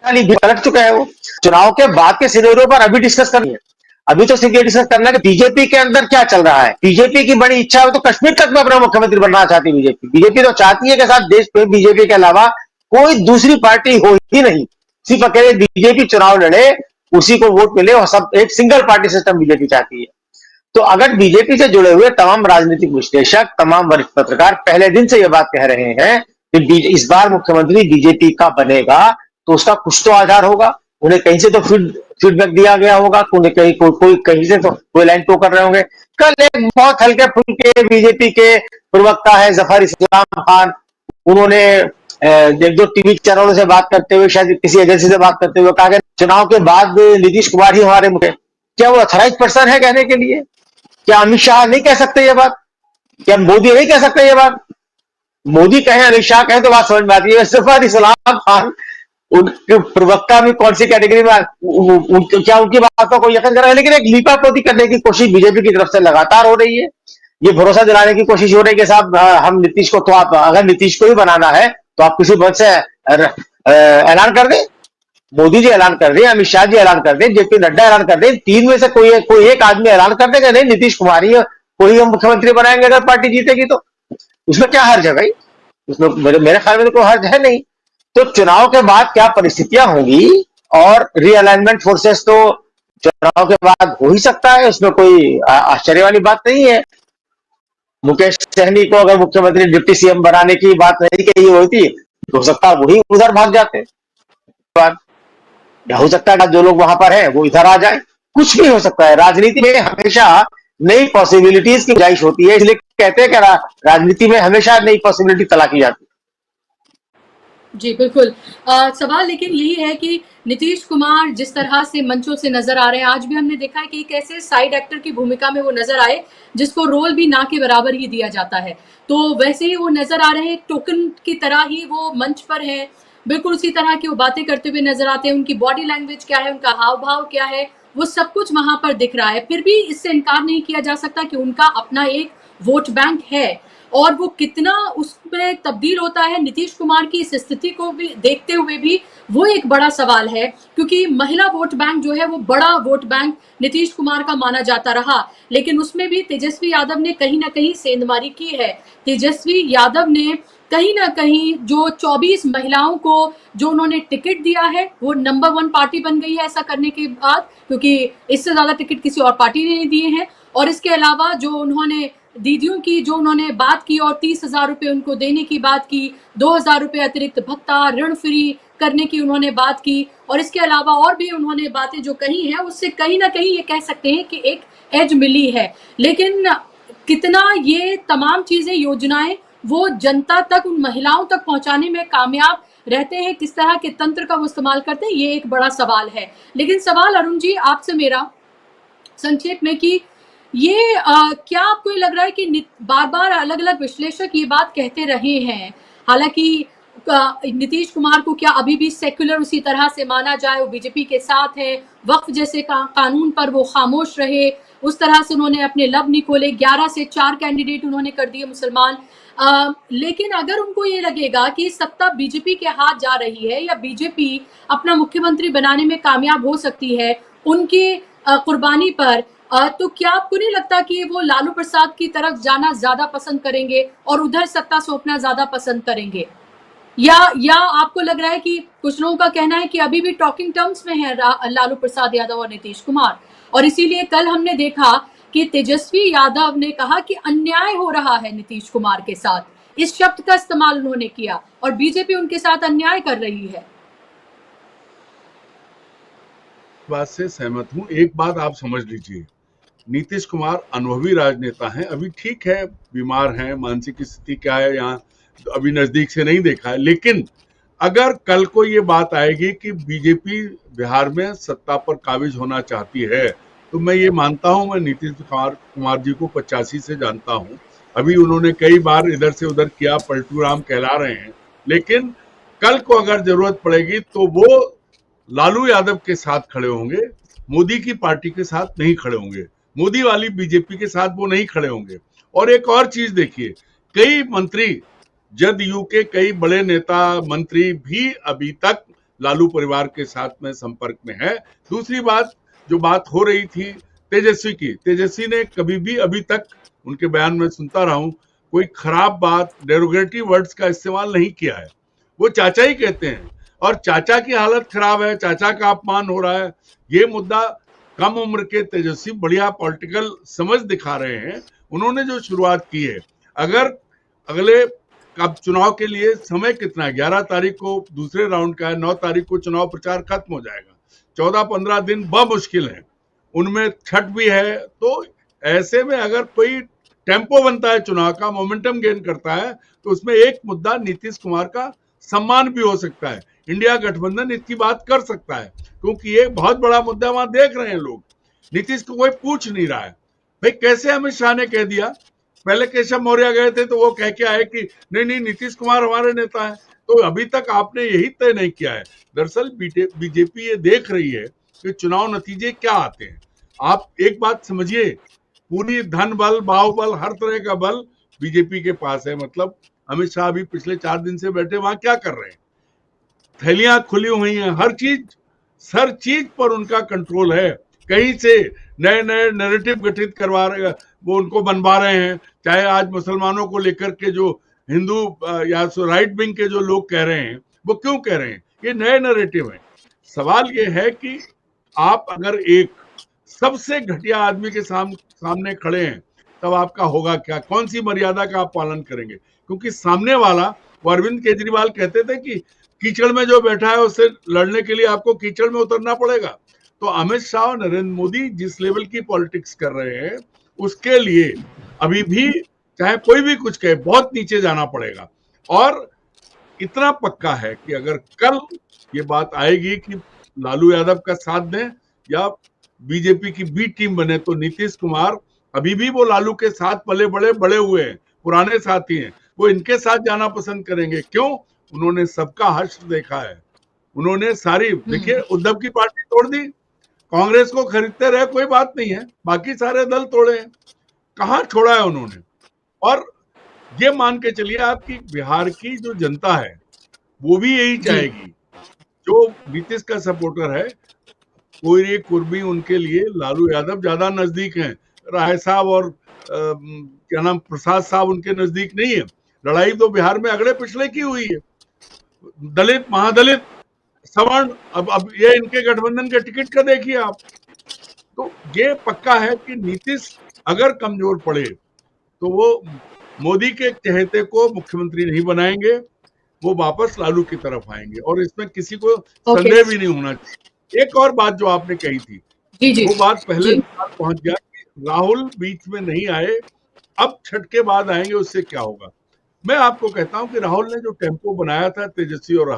पलट चुका है। वो चुनाव के बाद के सिनेरियो पर अभी डिस्कस करनी है। अभी तो सिर्फ ये डिस्कस करना है कि बीजेपी के अंदर क्या चल रहा है। बीजेपी की बड़ी इच्छा है तो कश्मीर तक में अपना मुख्यमंत्री बनना चाहती है। बीजेपी तो चाहती है कि साथ देश में बीजेपी के अलावा कोई दूसरी पार्टी हो ही नहीं, सिर्फ अकेले बीजेपी चुनाव लड़े, उसी को वोट मिले और सब एक सिंगल पार्टी सिस्टम बीजेपी चाहती है। तो अगर बीजेपी से जुड़े हुए तमाम राजनीतिक विश्लेषक, तमाम वरिष्ठ पत्रकार पहले दिन से यह बात कह रहे हैं कि इस बार मुख्यमंत्री बीजेपी का बनेगा तो उसका कुछ तो आधार होगा। उन्हें कहीं से तो फीडबैक दिया गया होगा, उन्हें कोई कहीं से तो कोई लाइन टो कर रहे होंगे। कल एक बहुत हल्के फुल्के बीजेपी के प्रवक्ता है जफर इस्लाम खान, उन्होंने एक दो टीवी चैनलों से बात करते हुए, शायद किसी एजेंसी से बात करते हुए कहा कि चुनाव के बाद नीतीश कुमार ही हमारे मुख्य। क्या वो अथॉराइज पर्सन है कहने के लिए? क्या अमित शाह नहीं कह सकते ये बात? क्या मोदी नहीं कह सकते ये बात? मोदी कहे, अमित शाह कहे तो बात समझ में आती है। जफर इस्लाम खान उनके प्रवक्ता में कौन सी कैटेगरी में क्या उनकी बात पर कोई यकीन कर रहा है? लेकिन एक लीपापोती करने की कोशिश बीजेपी की तरफ से लगातार हो रही है। ये भरोसा दिलाने की कोशिश हो रही है कि साहब हम नीतीश को, तो आप अगर नीतीश को ही बनाना है तो आप किसी पद से ऐलान कर दें। मोदी जी ऐलान कर दें, अमित शाह जी ऐलान कर दें, जेपी नड्डा ऐलान कर दें, तीन में से कोई एक आदमी ऐलान कर देगा नहीं नीतीश कुमार ही को ही हम मुख्यमंत्री बनाएंगे अगर पार्टी जीतेगी तो। उसमें क्या हर्ज है भाई? उसमें मेरे ख्याल में तो कोई हर्ज है नहीं। तो चुनाव के बाद क्या परिस्थितियां होंगी और रीअलाइनमेंट फोर्सेस तो चुनाव के बाद हो ही सकता है, उसमें कोई आश्चर्य वाली बात नहीं है। मुकेश सहनी को अगर मुख्यमंत्री डिप्टी सीएम बनाने की बात नहीं कही होती तो हो सकता है वही उधर भाग जाते, या हो सकता है जो लोग वहां पर हैं वो इधर आ जाए। कुछ भी हो सकता है। राजनीति में हमेशा नई पॉसिबिलिटीज की गुंजाइश होती है, इसलिए कहते हैं कि राजनीति में हमेशा नई पॉसिबिलिटी तलाशी जाती है। जी बिल्कुल। सवाल लेकिन यही है कि नीतीश कुमार जिस तरह से मंचों से नजर आ रहे हैं, आज भी हमने देखा है कि एक ऐसे साइड एक्टर की भूमिका में वो नजर आए जिसको रोल भी ना के बराबर ही दिया जाता है। तो वैसे ही वो नजर आ रहे हैं, टोकन की तरह ही वो मंच पर है। बिल्कुल उसी तरह की वो बातें करते हुए नजर आते हैं। उनकी बॉडी लैंग्वेज क्या है, उनका हाव भाव क्या है, वो सब कुछ वहां पर दिख रहा है। फिर भी इससे इनकार नहीं किया जा सकता कि उनका अपना एक वोट बैंक है, और वो कितना उसमें तब्दील होता है नीतीश कुमार की इस स्थिति को भी देखते हुए भी वो एक बड़ा सवाल है। क्योंकि महिला वोट बैंक जो है वो बड़ा वोट बैंक नीतीश कुमार का माना जाता रहा, लेकिन उसमें भी तेजस्वी यादव ने कहीं ना कहीं सेंधमारी की है। तेजस्वी यादव ने कहीं ना कहीं जो 24 महिलाओं को जो उन्होंने टिकट दिया है, वो नंबर 1 पार्टी बन गई है ऐसा करने के बाद, क्योंकि इससे ज्यादा टिकट किसी और पार्टी ने नहीं दिए हैं। और इसके अलावा जो उन्होंने दीदियों की जो उन्होंने बात की और 30,000 रुपए उनको देने की बात की, 2,000 रुपए अतिरिक्त भत्ता, ऋण फ्री करने की उन्होंने बात की, और इसके अलावा और भी उन्होंने बातें जो कही हैं, उससे कहीं ना कहीं ये कह सकते हैं कि एक एज मिली है। लेकिन कितना ये तमाम चीजें, योजनाएं वो जनता तक, उन महिलाओं तक पहुंचाने में कामयाब रहते हैं, किस तरह के तंत्र का वो इस्तेमाल करते हैं, ये एक बड़ा सवाल है। लेकिन सवाल अरुण जी आपसे मेरा संक्षेप में कि ये क्या आपको ये लग रहा है कि बार बार अलग अलग विश्लेषक ये बात कहते रहे हैं, हालांकि नीतीश कुमार को क्या अभी भी सेक्युलर उसी तरह से माना जाए, वो बीजेपी के साथ है, वक्फ जैसे कानून पर वो खामोश रहे, उस तरह से उन्होंने अपने लब नहीं खोले, 11 से 4 कैंडिडेट उन्होंने कर दिए मुसलमान। लेकिन अगर उनको ये लगेगा कि सत्ता बीजेपी के हाथ जा रही है या बीजेपी अपना मुख्यमंत्री बनाने में कामयाब हो सकती है उनकी कुर्बानी पर, तो क्या आपको नहीं लगता कि वो लालू प्रसाद की तरफ जाना ज्यादा पसंद करेंगे और उधर सत्ता सौंपना ज्यादा पसंद करेंगे? या आपको लग रहा है कि कुछ लोगों का कहना है कि अभी भी टॉकिंग टर्म्स में है लालू प्रसाद यादव और नीतीश कुमार, और इसीलिए कल हमने देखा कि तेजस्वी यादव ने कहा कि अन्याय हो रहा है नीतीश कुमार के साथ, इस शब्द का इस्तेमाल उन्होंने किया, और बीजेपी उनके साथ अन्याय कर रही है। बात से सहमत हूं। एक बात आप समझ लीजिए, नीतीश कुमार अनुभवी राजनेता हैं, अभी ठीक है, बीमार हैं, मानसिक स्थिति क्या है यहाँ अभी नजदीक से नहीं देखा है, लेकिन अगर कल को ये बात आएगी कि बीजेपी बिहार में सत्ता पर काबिज होना चाहती है, तो मैं ये मानता हूं, मैं नीतीश कुमार जी को 85 से जानता हूं, अभी उन्होंने कई बार इधर से उधर किया, पलटू राम कहला रहे हैं, लेकिन कल को अगर जरूरत पड़ेगी तो वो लालू यादव के साथ खड़े होंगे, मोदी की पार्टी के साथ नहीं खड़े होंगे, मोदी वाली बीजेपी के साथ वो नहीं खड़े होंगे। और एक और चीज देखिए, कई मंत्री, जदयू के कई बड़े नेता मंत्री भी अभी तक लालू परिवार के साथ में संपर्क में है। दूसरी बात, जो बात हो रही थी तेजस्वी की, तेजस्वी ने कभी भी अभी तक उनके बयान में सुनता रहा हूं, कोई खराब बात, डेरोगेटरी वर्ड्स का इस्तेमाल नहीं किया है। वो चाचा ही कहते हैं, और चाचा की हालत खराब है, चाचा का अपमान हो रहा है, ये मुद्दा कम उम्र के तेजस्वी बढ़िया पॉलिटिकल समझ दिखा रहे हैं। उन्होंने जो शुरुआत की है, अगर अगले अब चुनाव के लिए समय कितना है, 11 तारीख को दूसरे राउंड का है, 9 तारीख को चुनाव प्रचार खत्म हो जाएगा, 14-15 दिन बहुत मुश्किल है, उनमें छठ भी है, तो ऐसे में अगर कोई टेम्पो बनता है चुनाव का, मोमेंटम गेन करता है, तो उसमें एक मुद्दा नीतीश कुमार का सम्मान भी हो सकता है, इंडिया गठबंधन इसकी बात कर सकता है, क्योंकि ये बहुत बड़ा मुद्दा वहां देख रहे हैं लोग। नीतीश को कोई पूछ नहीं रहा है, भाई कैसे अमित शाह ने कह दिया, पहले केशव मौर्य गए थे तो वो कह के आए कि नहीं नहीं नीतीश कुमार हमारे नेता है, तो अभी तक आपने यही तय नहीं किया है। दरअसल बीजेपी ये देख रही है कि चुनाव नतीजे क्या आते हैं। आप एक बात समझिए, पूरी धन बल, बाहुबल, हर तरह का बल बीजेपी के पास है। मतलब अमित शाह भी पिछले 4 दिन से बैठे वहां क्या कर रहे हैं, थैलियां खुली हुई हैं, हर चीज पर उनका कंट्रोल है। कहीं से नए नए नैरेटिव गठित करवा रहे, वो उनको बनवा रहे हैं, चाहे आज मुसलमानों को लेकर के जो हिंदू या राइट विंग के जो लोग कह रहे हैं, वो क्यों कह रहे हैं, ये नए नैरेटिव है। सवाल ये है कि आप अगर एक सबसे घटिया आदमी के सामने खड़े हैं, तब आपका होगा क्या, कौन सी मर्यादा का आप पालन करेंगे, क्योंकि सामने वाला, वो अरविंद केजरीवाल कहते थे कि कीचड़ में जो बैठा है उससे लड़ने के लिए आपको कीचड़ में उतरना पड़ेगा। तो अमित शाह और नरेंद्र मोदी जिस लेवल की पॉलिटिक्स कर रहे हैं, उसके लिए अभी भी चाहे कोई भी कुछ कहे, बहुत नीचे जाना पड़ेगा। और इतना पक्का है कि अगर कल ये बात आएगी कि लालू यादव का साथ दें या बीजेपी की बी टीम बने, तो नीतीश कुमार अभी भी वो लालू के साथ पले बड़े हुए हैं, पुराने साथी हैं, वो इनके साथ जाना पसंद करेंगे। क्यों? उन्होंने सबका हश्र देखा है, उन्होंने सारी, देखिए उद्धव की पार्टी तोड़ दी, कांग्रेस को खरीदते रहे, कोई बात नहीं है, बाकी सारे दल तोड़े हैं, कहां छोड़ा है उन्होंने। और ये मान के चलिए आपकी बिहार की जो जनता है वो भी यही चाहेगी, जो नीतीश का सपोर्टर है, कोयरी कुर्मी उनके लिए लालू यादव ज्यादा नजदीक हैं, राय साहब और क्या नाम प्रसाद साहब उनके नजदीक नहीं है। लड़ाई तो बिहार में अगले पिछले की हुई है, दलित, महादलित, सवर्ण, अब ये इनके गठबंधन के टिकट का देखिए आप। तो ये पक्का है कि नीतीश अगर कमजोर पड़े तो वो मोदी के चहेते को मुख्यमंत्री नहीं बनाएंगे, वो वापस लालू की तरफ आएंगे, और इसमें किसी को संदेह भी नहीं होना चाहिए। एक और बात जो आपने कही थी, वो बात पहले पहुंच गया कि राहुल बीच में नहीं आए, अब छठ के बाद आएंगे, उससे क्या होगा। मैं आपको कहता हूं कि राहुल ने जो टेम्पो बनाया था, तेजस्वी और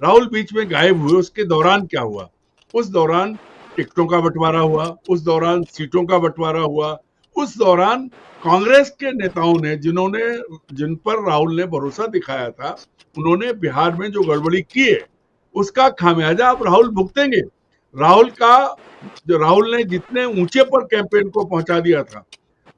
राहुल बीच में गायब हुए, उसके दौरान क्या हुआ, उस दौरान टिकटों का बंटवारा हुआ, उस दौरान सीटों का बंटवारा हुआ, उस दौरान कांग्रेस के नेताओं ने जिन पर राहुल ने भरोसा दिखाया था, उन्होंने बिहार में जो गड़बड़ी की है उसका खामियाजा अब राहुल भुगतेंगे। राहुल ने जितने ऊंचे पर कैंपेन को पहुंचा दिया था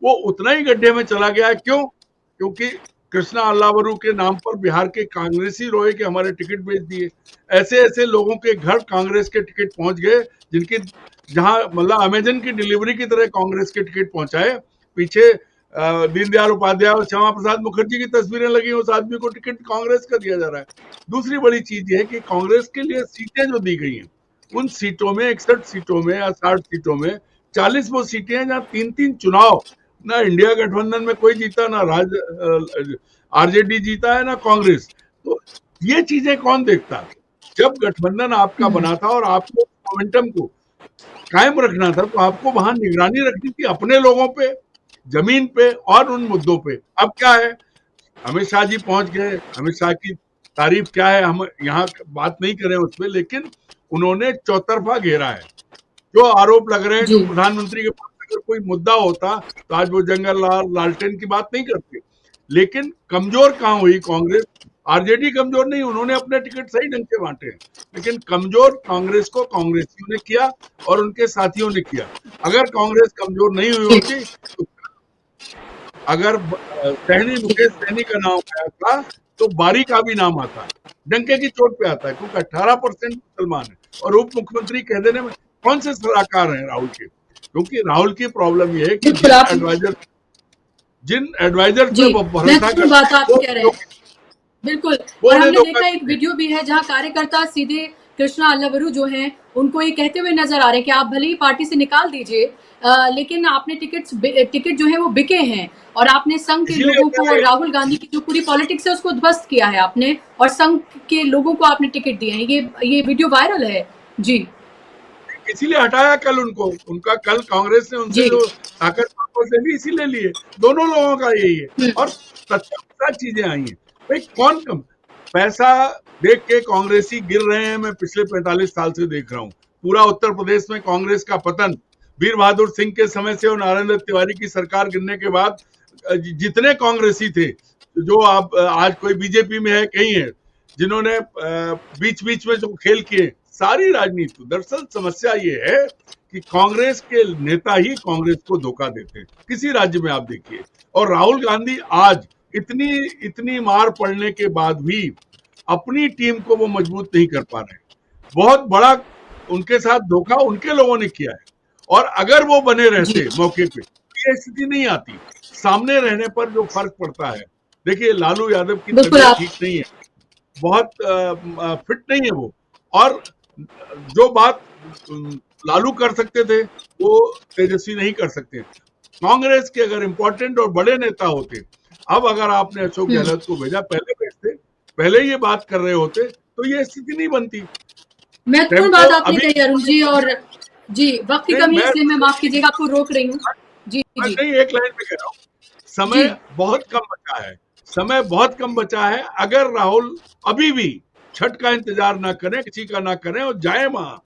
वो उतना ही गड्ढे में चला गया। क्यों? क्योंकि कृष्णा अल्लावरू के नाम पर बिहार के कांग्रेसी रोए के हमारे टिकट बेच दिए। ऐसे ऐसे लोगों के घर कांग्रेस के टिकट पहुंच गए जिनकी जहां मतलब अमेजन की डिलीवरी की तरह कांग्रेस के टिकट पहुंचाए। पीछे दीनदयाल उपाध्याय और श्यामा प्रसाद मुखर्जी की तस्वीरें लगी, उस आदमी को टिकट कांग्रेस का दिया जा रहा है। दूसरी बड़ी चीज ये है कि कांग्रेस के लिए सीटें जो दी गई हैं उन सीटों में 61 सीटों में या 60 सीटों में 40 वो सीटें हैं जहां 3-3 चुनाव ना इंडिया गठबंधन में कोई जीता, ना आरजेडी जीता है, ना कांग्रेस। तो ये चीजें कौन देखता? जब गठबंधन आपका बना था और आपको मोमेंटम को कायम रखना था तो आपको वहां निगरानी रखनी थी अपने लोगों पे, जमीन पे और उन मुद्दों पे। अब क्या है, अमित शाह जी पहुंच गए। अमित शाह की तारीफ क्या है, हम यहाँ बात नहीं करें उस पर, लेकिन उन्होंने चौतरफा घेरा है। जो आरोप लग रहे हैं कि प्रधानमंत्री के पास अगर कोई मुद्दा होता तो आज वो जंगल लालटेन की बात नहीं करते। लेकिन कमजोर कहाँ हुई कांग्रेस? आरजेडी कमजोर नहीं, उन्होंने अपने टिकट सही ढंग से बांटे हैं, लेकिन कमजोर कांग्रेस को कांग्रेसियों ने किया और उनके साथियों ने किया। अगर कांग्रेस कमजोर नहीं हुई होती तो अगर मुकेश सहनी का नाम आया था तो बारी का भी नाम आता है, डंके की चोट पे आता है, क्योंकि 18% मुसलमान है और उप मुख्यमंत्री कह देने में कौन से सलाहकार हैं राहुल के? क्योंकि राहुल की प्रॉब्लम ये है कि जिन एडवाइजर पे भरोसा कर बात आप कह रहे हैं बिल्कुल। और हमने देखा एक वीडियो भी है जहां कार्यकर्ता सीधे कृष्णा अल्लावरू जो हैं उनको ये कहते हुए नजर आ रहे हैं कि आप भले ही पार्टी से निकाल दीजिए, लेकिन आपने टिकट जो है वो बिके हैं और आपने संघ के लोगों को और राहुल गांधी की जो पूरी पॉलिटिक्स है उसको ध्वस्त किया है आपने, और संघ के लोगों को आपने टिकट दिए हैं। ये वीडियो वायरल है जी, इसीलिए हटाया कल उनका कल कांग्रेस ने उनसे जो ताकत वापस ले ली, इसीलिए लिए। दोनों लोगों का यही है और सच्चा चीजें आई हैं। भाई कौन कम पैसा देख के कांग्रेसी गिर रहे हैं, मैं पिछले 45 साल से देख रहा हूँ। पूरा उत्तर प्रदेश में कांग्रेस का पतन वीर बहादुर सिंह के समय से और नारायण दत्त तिवारी की सरकार गिरने के बाद जितने कांग्रेसी थे, जो आप आज कोई बीजेपी में है, कहीं है, जिन्होंने बीच बीच में जो खेल किए, सारी राजनीति। दरअसल समस्या ये है कि कांग्रेस के नेता ही कांग्रेस को धोखा देते हैं, किसी राज्य में आप देखिए। और राहुल गांधी आज इतनी मार पड़ने के बाद भी अपनी टीम को वो मजबूत नहीं कर पा रहे। बहुत बड़ा उनके साथ धोखा उनके लोगों ने किया है, और अगर वो बने रहते मौके पे ये स्थिति नहीं आती। सामने रहने पर जो फर्क पड़ता है, देखिए लालू यादव की तबीयत ठीक नहीं है, बहुत फिट नहीं है वो, और जो बात लालू कर सकते थे वो तेजस्वी नहीं कर सकते। कांग्रेस के अगर इंपॉर्टेंट और बड़े नेता होते, अब अगर आपने अशोक गहलोत को भेजा, पहले भेजते, पहले ये बात कर रहे होते तो ये स्थिति नहीं बनती। महत्वपूर्ण बात आपने कही अरुण जी, और जी वक्त की कमी है इसलिए मैं माफ कीजिएगा आपको रोक रही हूँ। जी जी नहीं, एक लाइन पे कह रहा हूँ, समय बहुत कम बचा है, समय बहुत कम बचा है। अगर राहुल अभी भी छठ का इंतजार ना करें, किसी का ना करें और जाए वहां,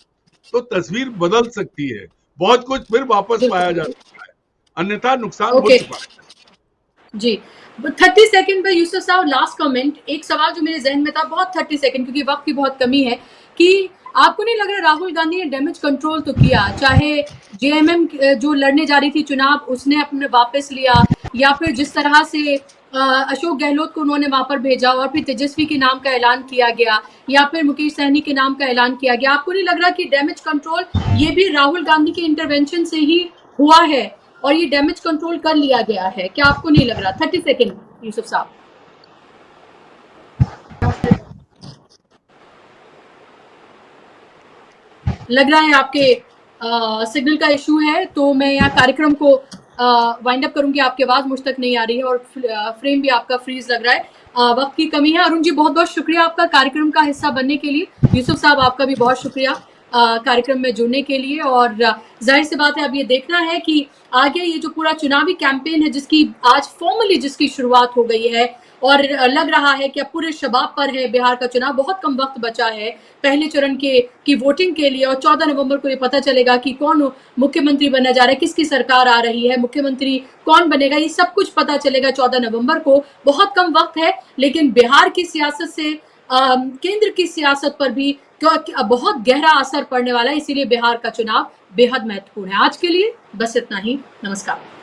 तो तस्वीर बदल सकती है, बहुत कुछ फिर वापस पाया जा सकता है, अन्यथा नुकसान हो चुका है। जी 30 सेकंड पे यूसुफ साहब लास्ट कमेंट, एक सवाल जो मेरे जहन में था, बहुत 30 सेकंड क्योंकि वक्त की बहुत कमी है, कि आपको नहीं लग रहा राहुल गांधी ने डैमेज कंट्रोल तो किया, चाहे जेएमएम जो लड़ने जा रही थी चुनाव उसने अपने वापस लिया, या फिर जिस तरह से अशोक गहलोत को उन्होंने वहां पर भेजा और फिर तेजस्वी के नाम का ऐलान किया गया, या फिर मुकेश सहनी के नाम का ऐलान किया गया, आपको नहीं लग रहा कि डैमेज कंट्रोल ये भी राहुल गांधी के इंटरवेंशन से ही हुआ है और ये डैमेज कंट्रोल कर लिया गया है? क्या आपको नहीं लग रहा? 30 सेकेंड यूसुफ साहब। लग रहा है आपके सिग्नल का इशू है, तो मैं यहाँ कार्यक्रम को वाइंड अप करूंगी। आपकी आवाज मुझ तक नहीं आ रही है और फ्रेम भी आपका फ्रीज लग रहा है। वक्त की कमी है। अरुण जी बहुत बहुत शुक्रिया आपका कार्यक्रम का हिस्सा बनने के लिए। यूसुफ साहब आपका भी बहुत शुक्रिया कार्यक्रम में जुड़ने के लिए। और जाहिर सी बात है अब ये देखना है कि आगे ये जो पूरा चुनावी कैंपेन है जिसकी आज फॉर्मली जिसकी शुरुआत हो गई है, और लग रहा है कि अब पूरे शबाब पर है बिहार का चुनाव, बहुत कम वक्त बचा है पहले चरण की वोटिंग के लिए और 14 नवंबर को ये पता चलेगा कि कौन मुख्यमंत्री बनना जा रहा है, किसकी सरकार आ रही है, मुख्यमंत्री कौन बनेगा, ये सब कुछ पता चलेगा 14 नवंबर को। बहुत कम वक्त है, लेकिन बिहार की सियासत से केंद्र की सियासत पर भी बहुत गहरा असर पड़ने वाला है, इसीलिए बिहार का चुनाव बेहद महत्वपूर्ण है। आज के लिए बस इतना ही। नमस्कार।